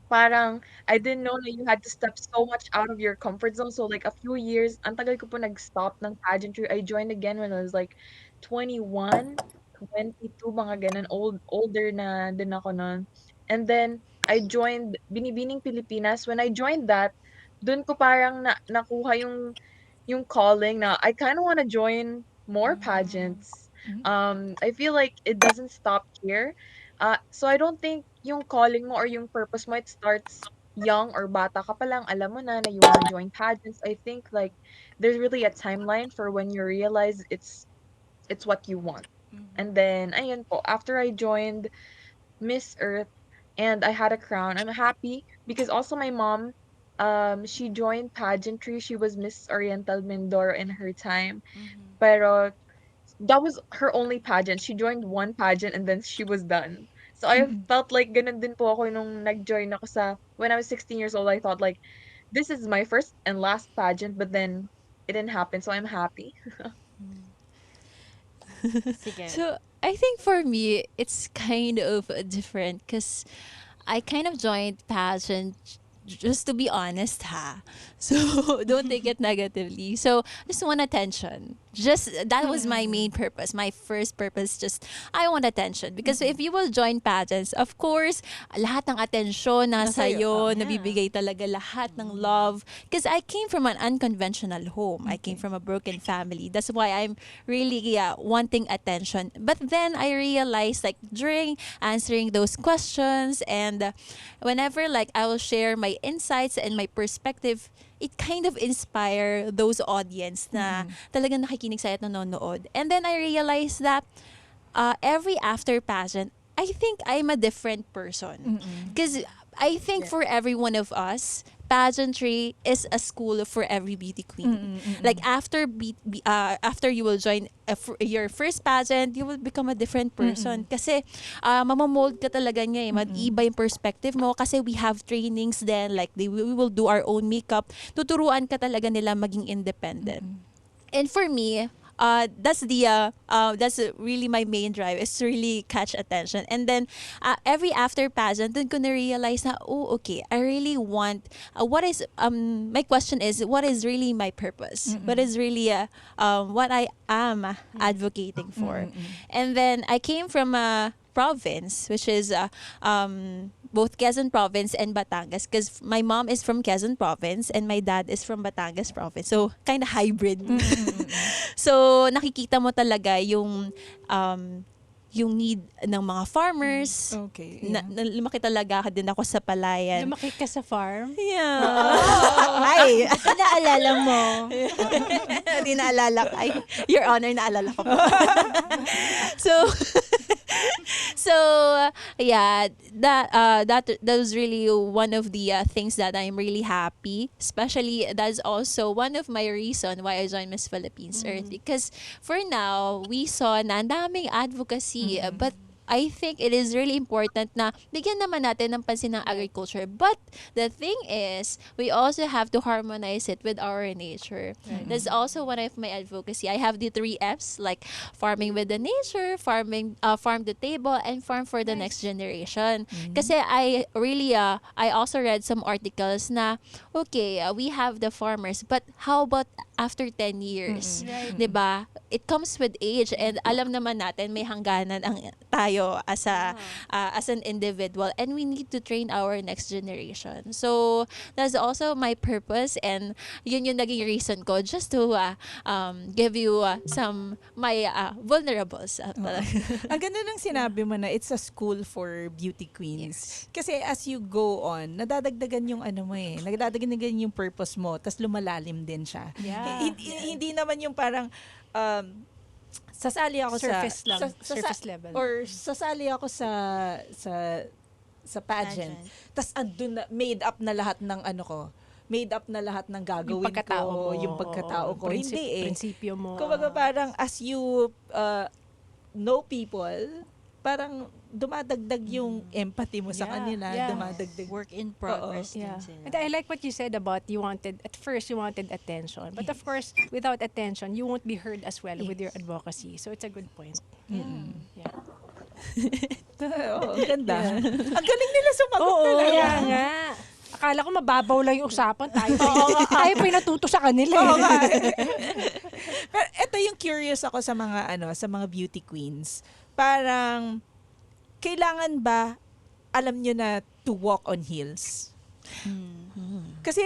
parang I didn't know na you had to step so much out of your comfort zone. So like a few years, ang tagal ko po nag-stop ng pageantry. I joined again when I was like 21, 22, mga ganun. Older na din ako nun. And then I joined Binibining Pilipinas. When I joined that, dun ko parang nakuha yung calling na I kind of want to join more pageants. I feel like it doesn't stop here. So I don't think yung calling mo or yung purpose mo, it starts young or bata ka pa lang, alam mo na you want to join pageants. I think like there's really a timeline for when you realize it's what you want. And then, ayun po, after I joined Miss Earth and I had a crown, I'm happy because also my mom, she joined pageantry. She was Miss Oriental Mindoro in her time. Pero that was her only pageant. She joined one pageant and then she was done. So I felt like ganun din po ako nung nag-join ako when I was 16 years old. I thought like, this is my first and last pageant, but then it didn't happen. So I'm happy. Sige. So I think for me, it's kind of different because I kind of joined pageant just to be honest, ha. So don't take it negatively. So just want attention. Just that was my main purpose. My first purpose, just I want attention. Because if you will join pageants, of course, lahat ng atensyon nasa iyo, nabibigay talaga lahat ng love. Because I came from an unconventional home. I came from a broken family. That's why I'm really wanting attention. But then I realized, like during answering those questions and whenever like I will share my insights and my perspective, it kind of inspire those audience na talagang nakikinig sa'yo at nanonood. And then I realized that every after pageant, I think I'm a different person. Because I think for every one of us, pageantry is a school for every beauty queen. Like after after you will join your first pageant, you will become a different person. Kasi mamamold ka talaga niya eh. Mag-iba yung perspective mo kasi we have trainings then like we will do our own makeup. Tuturuan ka talaga nila maging independent. And for me, that's really my main drive, is to really catch attention. And then every after pageant, dun ko na-realize na, oh, okay, I really want, my question is, what is really my purpose? What is really what I am advocating for? And then I came from a province, which is both Quezon Province and Batangas, because my mom is from Quezon Province and my dad is from Batangas Province. So, kind of hybrid. So, nakikita mo talaga yung need ng mga farmers. Okay. Lumaki talaga din ako sa palayan. Lumaki ka sa farm? Yeah. Ay, naalala mo. Hindi naalala ko. Ay, Your Honor, naalala ko po. So yeah, that was really one of the things that I'm really happy. Especially, that's also one of my reason why I joined Miss Philippines Earth. Because for now, we saw na ang daming advocacy, but I think it is really important na bigyan naman natin ng pansin ng agriculture. But the thing is, we also have to harmonize it with our nature. That's also one of my advocacy. I have the 3 Fs, like farming with the nature, farm to table, and farm for the next generation. Kasi I really, I also read some articles na, okay, we have the farmers, but how about after 10 years? Diba? It comes with age, and alam naman natin may hangganan ang tayo as an individual, and we need to train our next generation. So that's also my purpose, and yun yung naging reason ko, just to give you some my vulnerables. Ang ganda ng sinabi mo na it's a school for beauty queens. Kasi as you go on, nadadagdagan yung ano mo eh. Nadadagdagan yung purpose mo, tas lumalalim din siya. Hindi naman yung parang sasali ako surface lang, surface level. Or sasali ako sa pageant. Tas andun na, made up na lahat ng ano ko. Made up na lahat ng gagawin yung pagkatao ko, mo, yung pagkatao ko. Hindi eh. Prinsipyo mo. Kumbaga parang as you know people, parang dumadagdag yung empathy mo sa kanila, dumadagdag. Work in progress din Yeah. sila. And I like what you said about at first you wanted attention. But of course, without attention, you won't be heard as well with your advocacy. So it's a good point. Yeah. Oo, ang ganda. Ang galing nila sumagot talaga. Kaya nga. Akala ko mababaw lang yung usapan. Tayo pa yung natuto sa kanila. Oo nga. Pero ito yung curious ako sa mga sa mga beauty queens. Parang kailangan ba alam nyo na to walk on heels? Mm. Kasi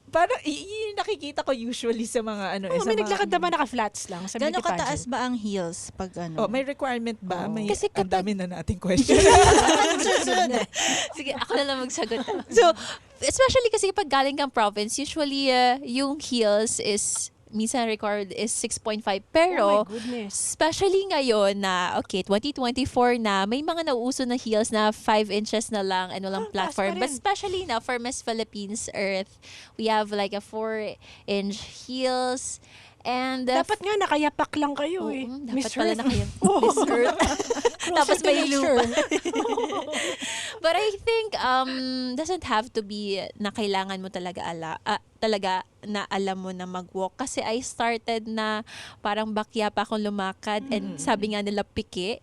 parang yung nakikita ko usually sa mga ano sa may mga, naglakad naman naka-flats lang sa Gano'ng beauty pageant. kataas ba ang heels pag ano? Oh, may requirement ba? Oo. May Kasi ang kapag- dami na nating question. Sige, ako na lang magsagot. So, especially kasi pag galing kang province, usually yung heels is minsan record is 6.5 Oh pero my goodness. especially ngayon na 2024 na may mga nauuso na heels na 5 inches na lang and walang taas platform. pa But rin. especially now for Miss Philippines Earth, we have like a 4-inch heels and Dapat nga nakayapak lang kayo eh. dapat Miss pala Earth. na kayo. Oo. Miss Earth. Tapos Closer to may nature. lupa. But I think doesn't have to be na kailangan mo talaga talaga na alam mo na mag-walk kasi I started na parang bakya pa akong lumakad and sabi nga nila piki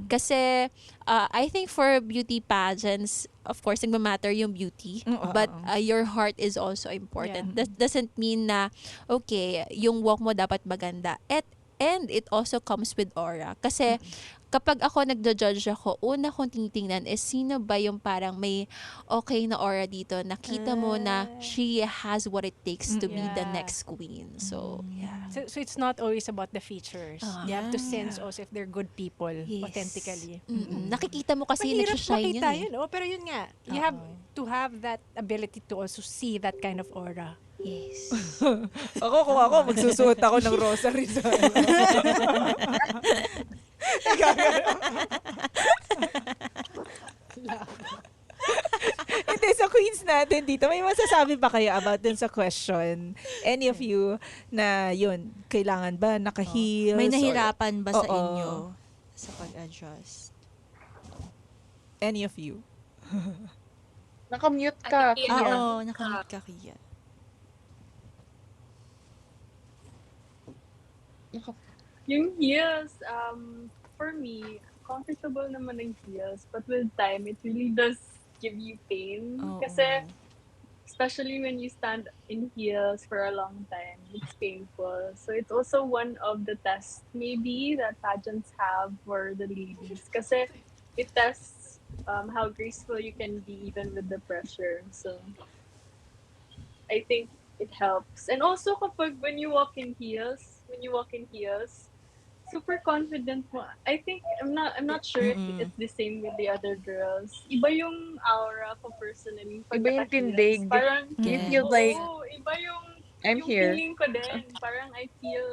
kasi I think for beauty pageants of course nagmamatter yung beauty but your heart is also important. That doesn't mean na okay yung walk mo dapat maganda and it also comes with aura kasi kapag ako nagjo-judge ako, una kong tinitingnan is sino ba yung parang may okay na aura dito. Nakita mo na she has what it takes to be the Yeah. next queen. So, yeah. So it's not always about the features. You have to sense also if they're good people Yes. authentically. Nakikita mo kasi Mahirap nag-shine makita yun. yun. Oh, pero yun nga, you have to have that ability to also see that kind of aura. Yes. Kung ako, magsusuot ako ng rosary sa Hindi, sa queens natin dito, may masasabi pa kayo about dun sa question? Any of you na yun, kailangan ba naka-heels? May or- nahirapan ba sa Oo. inyo sa pag-adjust? Any of you? Nakamute ka. Ate Kia. Kia. Oo, nakamit ka kaya. Yung heels, for me, comfortable naman ng heels, but with time, it really does give you pain. Oo. Kasi, especially when you stand in heels for a long time, it's painful. So it's also one of the tests, maybe, that pageants have for the ladies. Kasi it tests how graceful you can be even with the pressure. So I think it helps. And also kapag when you walk in heels, super confident mo. I think I'm not sure if it's the same with the other girls. Iba yung aura ko personally. Pag Iba yung naka-heels. tindig. Parang You Yes. feel like iba yung I'm yung here. feeling ko din. Parang I feel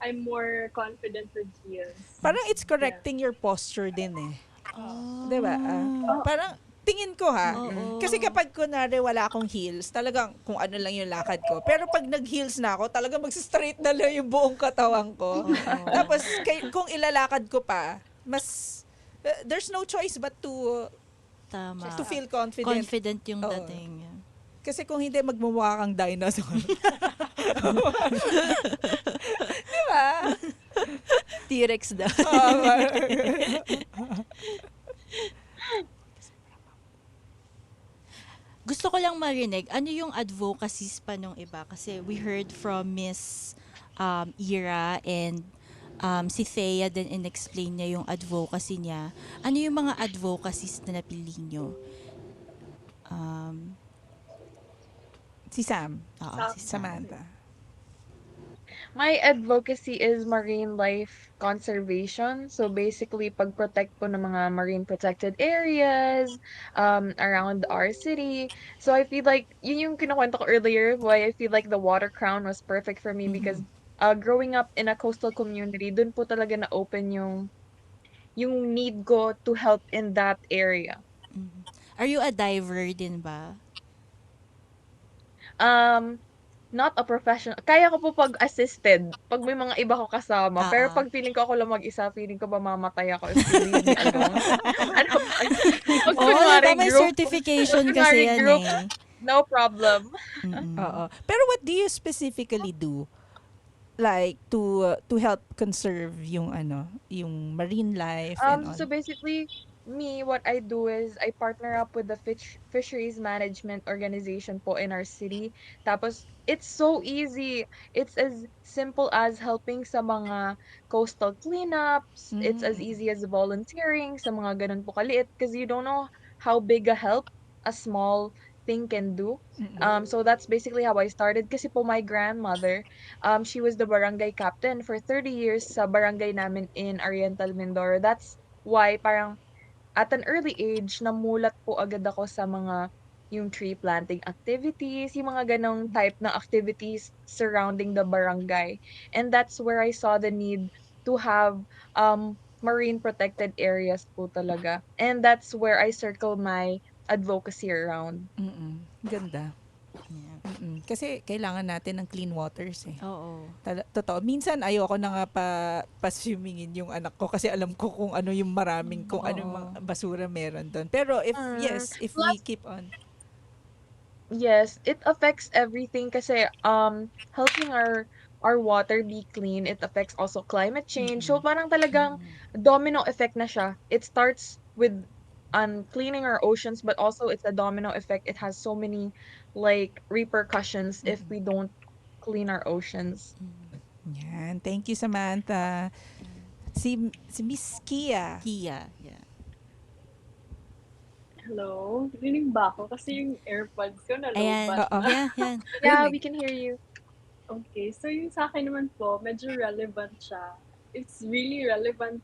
I'm more confident with heels. Parang it's correcting your posture din eh. Di ba? Parang tingin ko Oo. kasi kapag kunwari wala akong heels, talagang kung ano lang yung lakad ko. Pero pag nag-heels na ako, talagang magsa-straight na lang yung buong katawan ko. Tapos kung ilalakad ko pa, mas there's no choice but to Tama. feel confident. Confident yung Oo. dating. Kasi kung hindi, magmumukha kang dinosaur. Di ba? T-Rex daw. Gusto ko lang marinig, ano yung advocacies pa nung iba? Kasi we heard from Miss Ira and si Thea din in-explain niya yung advocacy niya. Ano yung mga advocacies na napili nyo? Si Sam. Oo, si Sam. Samantha. My advocacy is marine life conservation. So basically, pag-protect po ng mga marine protected areas around our city. So I feel like, yun yung kinukwento ko earlier, why I feel like the water crown was perfect for me because growing up in a coastal community, dun po talaga na-open yung need ko to help in that area. Are you a diver din ba? Not a professional. Kaya ko po pag assisted, pag may mga iba ko kasama. Pero pag feeling ko ako lang mag-isa, feeling ko ba mamatay ako if you leave me alone. Pag Oo, kunwari may group, certification kunwari kasi yan group, eh. no problem. Oo. Pero what do you specifically do? Like to help conserve yung yung marine life and all? So basically, me, what I do is I partner up with the fisheries management organization po in our city. Tapos, it's so easy. It's as simple as helping sa mga coastal cleanups. It's as Mm. easy as volunteering sa mga ganun po kaliit because you don't know how big a help a small thing can do. Mm. So that's basically how I started. Kasi po my grandmother, she was the barangay captain for 30 years sa barangay namin in Oriental Mindoro. That's why parang at an early age, namulat po agad ako sa mga yung tree planting activities, yung mga ganong type ng activities surrounding the barangay. And that's where I saw the need to have marine protected areas po talaga. And that's where I circle my advocacy around. Mm. Ganda. Yeah. Kasi kailangan natin ng clean waters eh. Oo. Totoo. Minsan ayoko na nga pa-swimmingin yung anak ko kasi alam ko kung ano yung maraming, kung ano yung mga basura meron doon. Pero if we Plus, keep on. yes, it affects everything kasi helping our water be clean, it affects also climate change. So parang talagang domino effect na siya. It starts with cleaning our oceans, but also it's a domino effect. It has so many like repercussions if we don't clean our oceans. Yan. Thank you, Samantha. Si Miss Kia. Kia. Yeah. Hello? Rinig ba ako? Kasi yung AirPods ko na Ayan. low Oo. Yeah, yan. Yeah, Rinig. we can hear you. Okay, so yung sa akin naman po, medyo relevant siya. It's really relevant.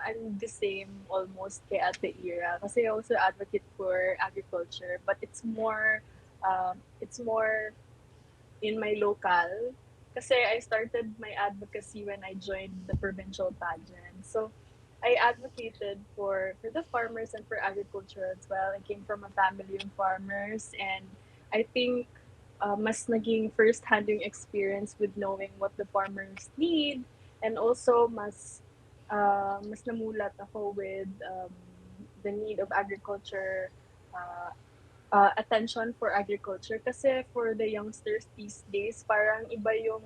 I'm the same almost kay Ate Ira kasi I also advocate for agriculture, but it's more in my local. Kasi I started my advocacy when I joined the provincial pageant. So I advocated for the farmers and for agriculture as well. I came from a family of farmers, and I think mas naging first-hand yung experience with knowing what the farmers need, and also mas namulat ako with the need of agriculture, uh, attention for agriculture kasi for the youngsters these days parang iba yung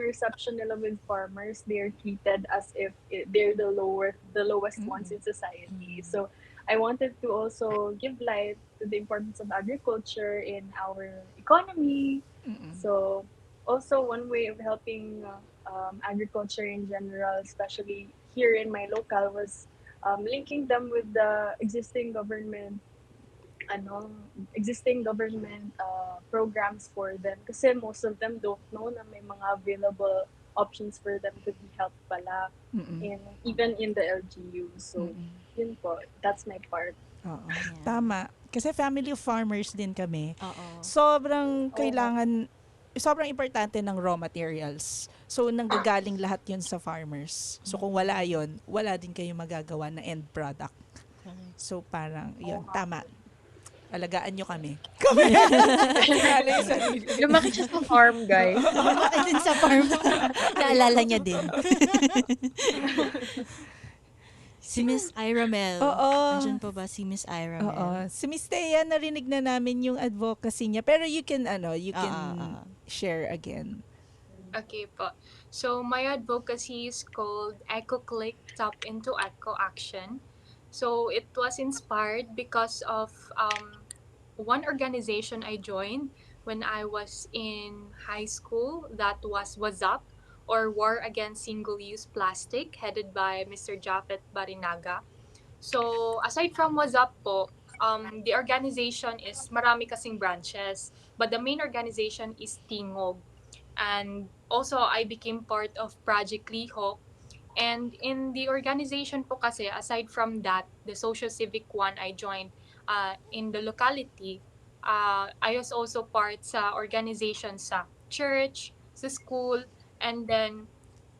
reception nila with farmers. They're treated as if they're the lowest ones in society. So I wanted to also give light to the importance of agriculture in our economy. So also one way of helping agriculture in general, especially here in my local, was linking them with the existing government programs for them kasi most of them don't know na may mga available options for them to be helped pala even in the LGU. So yun po, that's my part. Oo. Tama. Kasi family of farmers din kami. Oo. Sobrang importante ng raw materials. So, nanggagaling lahat yun sa farmers. So, kung wala yun, wala din kayo magagawa na end product. So, parang, yun, tama. Alagaan nyo kami. Lumaki siya sa farm, guys. Lumaki din sa farm. Naalala niya din. Si Miss Ira Mel. Oo. Andyan pa ba si Miss Ira Mel? Oo. Si Miss Thea, narinig na namin yung advocacy niya. Pero you can share again. Okay po. So my advocacy is called Eco Click Tap into Eco Action. So it was inspired because of one organization I joined when I was in high school. That was WhatsApp, or War Against Single-Use Plastic, headed by Mr. Japet Barinaga. So aside from WhatsApp po, the organization is marami kasing branches, but the main organization is Tingog. And also, I became part of Project Lihok. And in the organization po kasi, aside from that, the social civic one I joined in the locality, I was also part sa organization sa church, sa school, and then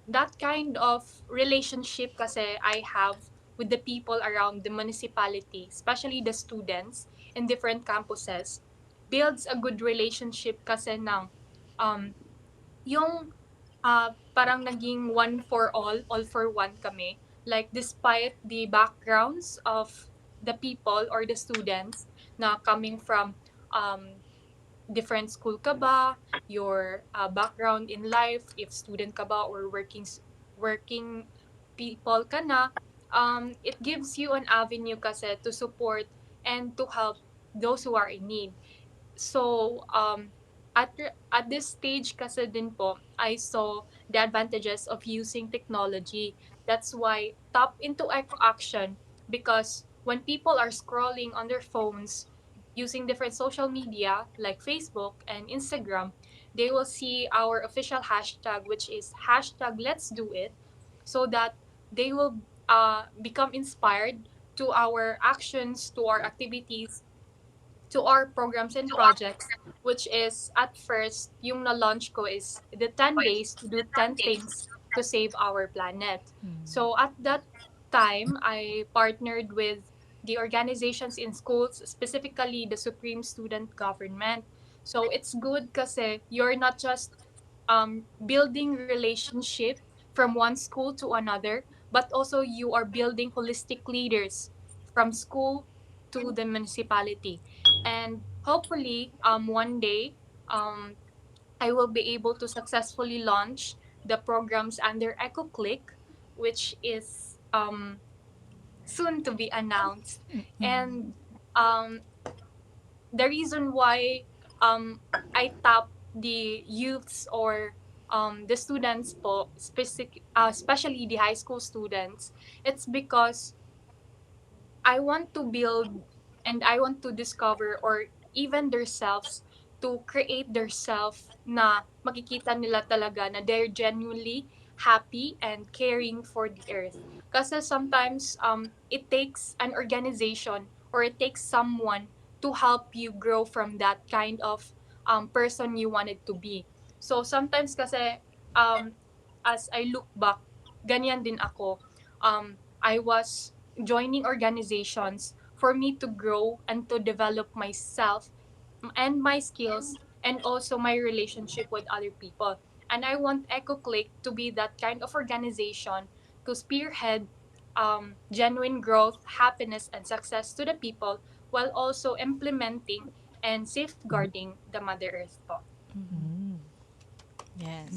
that kind of relationship kasi I have with the people around the municipality, especially the students in different campuses, builds a good relationship kasi ng yung parang naging one for all for one kami. Like, despite the backgrounds of the people or the students na coming from different school ka ba, your background in life, if student ka ba or working people ka na, it gives you an avenue kasi to support and to help those who are in need. So, at this stage kasi din po, I saw the advantages of using technology. That's why tap into Eco Action, because when people are scrolling on their phones using different social media like Facebook and Instagram, they will see our official hashtag, which is hashtag Let's Do It, so that they will become inspired to our actions, to our activities, to our programs and projects, which is at first, yung na-launch ko is the 10 days to do 10 things to save our planet. So at that time, I partnered with the organizations in schools, specifically the Supreme Student Government. So it's good kasi you're not just building relationship from one school to another, but also you are building holistic leaders from school to the municipality. And hopefully, one day, I will be able to successfully launch the programs under EcoClick, which is soon to be announced. And the reason why I tap the youths or the students po, especially the high school students, it's because I want to build and I want to discover, or even themselves to create their self na makikita nila talaga na they're genuinely happy and caring for the earth. Kasi sometimes it takes an organization or it takes someone to help you grow from that kind of person you wanted to be. So sometimes kasi as I look back, ganyan din ako. I was joining organizations for me to grow and to develop myself and my skills and also my relationship with other people. And I want EcoClick to be that kind of organization to spearhead genuine growth, happiness, and success to the people while also implementing and safeguarding the Mother Earth po. Yes.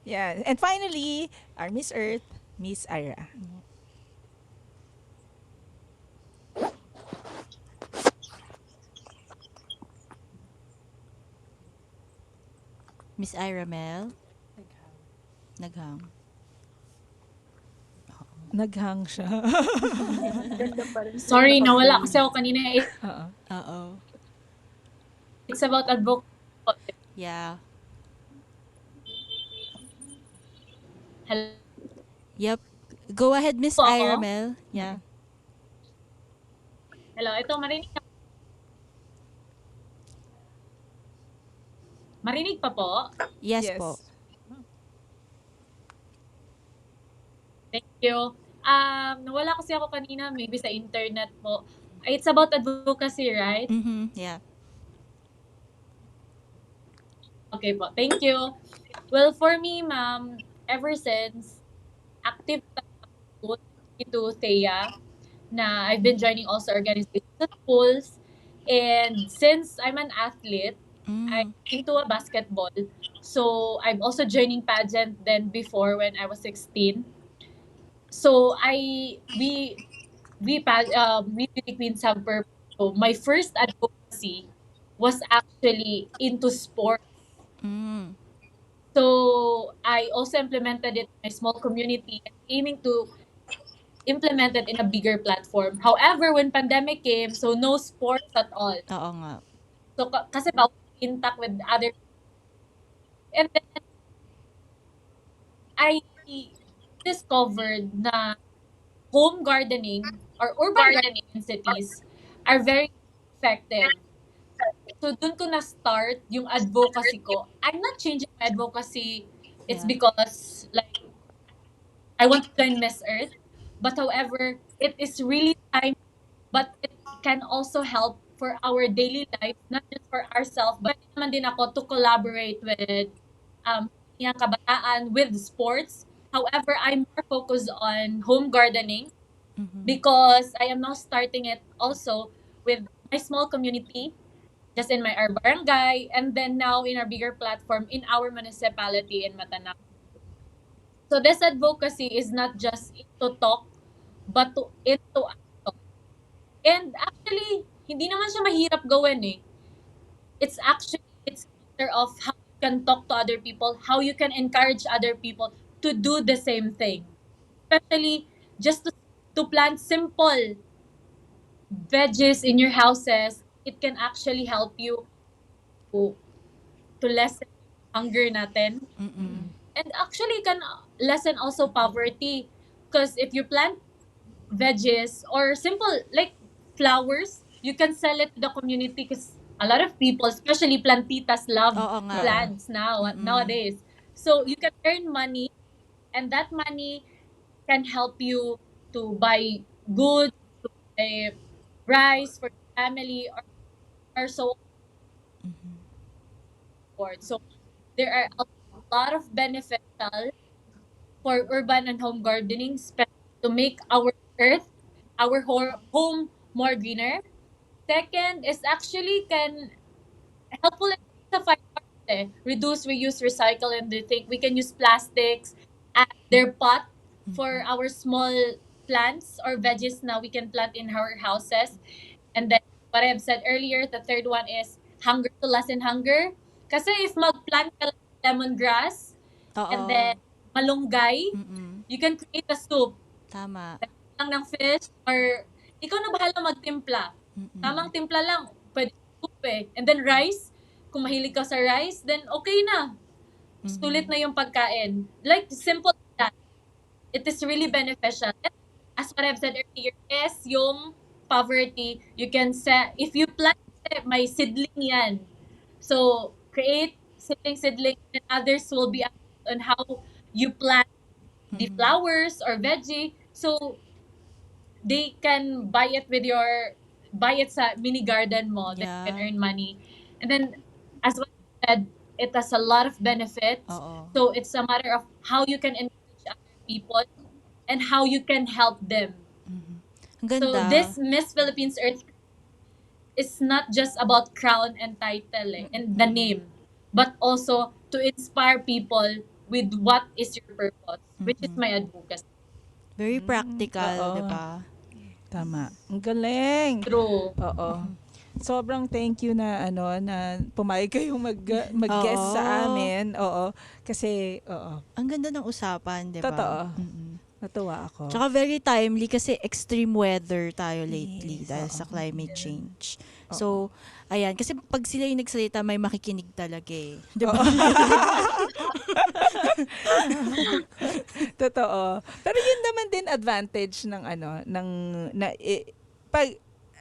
Yeah. And finally, our Miss Earth, Miss Ira. Miss Ira Mel? Naghang. Naghang siya. Ganda pa rin. Sorry, nawala kasi ako kanina. Oo. Oo. It's about advocacy. Yeah. Hello? Yep. Go ahead, Miss Po ako? Ira Mel. Yeah. Hello, ito marinig ka. Marinig pa po? Yes, po. Thank you. Nawala kasi ako kanina, maybe sa internet po. It's about advocacy, right? Mm-hmm. Yeah. Okay po, thank you. Well, for me, ma'am, ever since active ako to Thea, na I've been joining also organizations at schools, and since I'm an athlete, I'm into a basketball. So I'm also joining pageant then before when I was 16. So we Queens have purpose. So my first advocacy was actually into sport. Mm. So I also implemented it in my small community and aiming to implement it in a bigger platform. However, when pandemic came, so no sports at all. Oo nga. So kasi bawal intact with other, and then I discovered na home gardening or urban gardening in cities are very effective. So dun ko na-start yung advocacy ko. I'm not changing my advocacy. It's Yeah. because like I want to join Miss Earth. But however, it is really time, but it can also help for our daily life, not just for ourselves, but naman din ako to collaborate with yung kabataan with sports. However, I'm more focused on home gardening Mhm. because I am now starting it also with my small community, just in our barangay, and then now in our bigger platform in our municipality in Matanao. So this advocacy is not just to talk, but to into action. And actually, hindi naman siya mahirap gawin eh. It's a matter of how you can talk to other people, how you can encourage other people to do the same thing. Especially just to plant simple veggies in your houses, it can actually help you to, to lessen hunger natin. And actually, can lessen also poverty. Because if you plant veggies or simple like flowers, you can sell it to the community because a lot of people, especially plantitas, love Oo nga. plants nowadays. So you can earn money, and that money can help you to buy goods, to buy rice for your family, or so forth. So there are a lot of beneficial for urban and home gardening, especially to make our earth, our home more greener. Second is actually can helpful sa fire reduce, reuse, recycle, and they think we can use plastics as their pot for our small plants or veggies now we can plant in our houses. And then what I have said earlier, the third one is hunger to lessen hunger. Kasi if mag-plant ka lang ng lemongrass Oo. and then malunggay, you can create a soup. Tama. Lang ng fish or ikaw na bahala magtimpla. Tamang timpla lang, pwede soup eh. And then rice, kung mahilig ka sa rice, then okay na. Sulit na yung pagkain. Like, simple as that. It is really beneficial. And as what I've said earlier, is yung poverty, you can say, if you plant, may seedling yan. So, create seedling, and others will be on how you plant the flowers or veggie. So, they can buy it sa mini garden mo, then you can Yeah. earn money. And then, as what I said, it has a lot of benefits. Oo. So, it's a matter of how you can encourage other people and how you can help them. Ang So, ganda. this Miss Philippines Earth is not just about crown and title and the name, but also to inspire people with what is your purpose, which is my advocacy. Very practical, Oo. di ba? Tama. Ang galing. True. Oo. Sobrang thank you na na pumayag kayong mag-guest Oo. sa amin. Oo. Kasi Ang ganda ng usapan, di ba? Totoo. Mm-mm. natuwa ako. Tsaka very timely kasi extreme weather tayo lately Yes, dahil oo. sa climate change. So, ayan. Kasi pag sila yung nagsalita, may makikinig talaga eh. Di ba? Totoo. Pero yun naman din advantage ng pag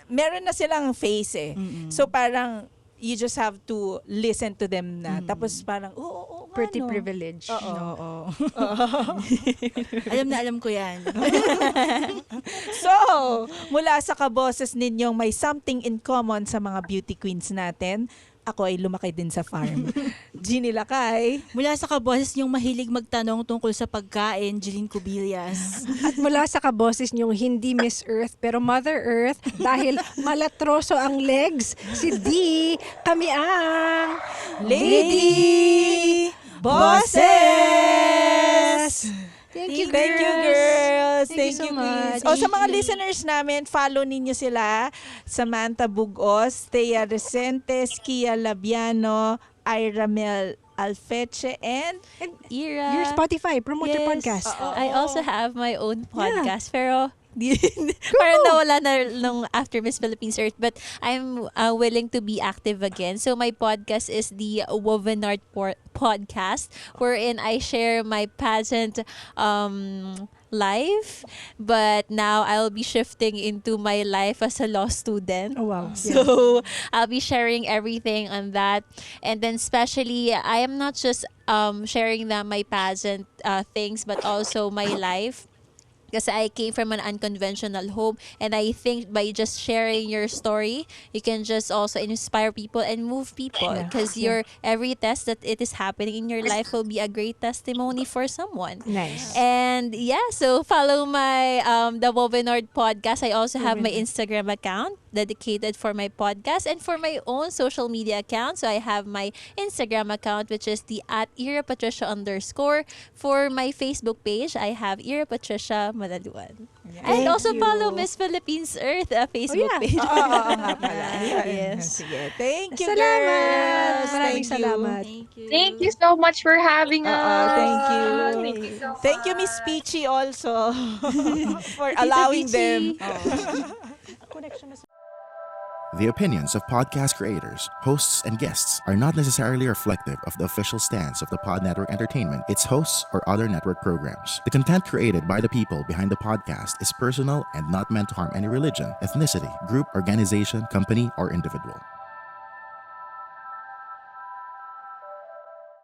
meron na silang face eh. Mm-mm. So parang you just have to listen to them na. Mm. Tapos parang, oo, nga, Pretty no? privilege. Oo. Oo. Alam ko yan. So, mula sa kaboses ninyong may something in common sa mga beauty queens natin, ako ay lumaki din sa farm. Ginny Lakay. Mula sa kaboses yung mahilig magtanong tungkol sa pagkain, Jeline Cubillas. At mula sa kaboses niyong hindi Miss Earth pero Mother Earth dahil malatroso ang legs, si D, kami ang Lady Bosses! Thank you, Thank you, girls. Thank you so queens. much. O, sa mga listeners namin, follow ninyo sila. Samantha Bugos, Thea Recentes, Kia Labiano, Ira Mel Alfeche, and Ira. Your Spotify, promote your Yes. podcast. I also have my own podcast, pero parang nawala na nung after Miss Philippines Earth, but I'm willing to be active again. So my podcast is the Woven Art Podcast, wherein I share my pageant life, but now I'll be shifting into my life as a law student. Oh, wow. So I'll be sharing everything on that, and then especially I am not just sharing my pageant things, but also my life. Kasi I came from an unconventional home, and I think by just sharing your story, you can just also inspire people and move people. Yeah. Because your every test that it is happening in your life will be a great testimony for someone. Nice. And yeah, so follow my the Wovenord podcast. I also have my Instagram account dedicated for my podcast and for my own social media account. So I have my Instagram account, which is the @IraPatricia_. For my Facebook page, I have Ira Patricia Madaluan. And Thank also you. follow Miss Philippines Earth Facebook yeah. page. Oo nga pala. Yes. Sige. Thank you, Salamat. girls. Maraming Thank you. salamat. Thank you. Thank you so much for having us. Thank you. Thank you so Thank you, Miss much. Peachy, also, for allowing them. The opinions of podcast creators, hosts, and guests are not necessarily reflective of the official stance of the Pod Network Entertainment, its hosts, or other network programs. The content created by the people behind the podcast is personal and not meant to harm any religion, ethnicity, group, organization, company, or individual.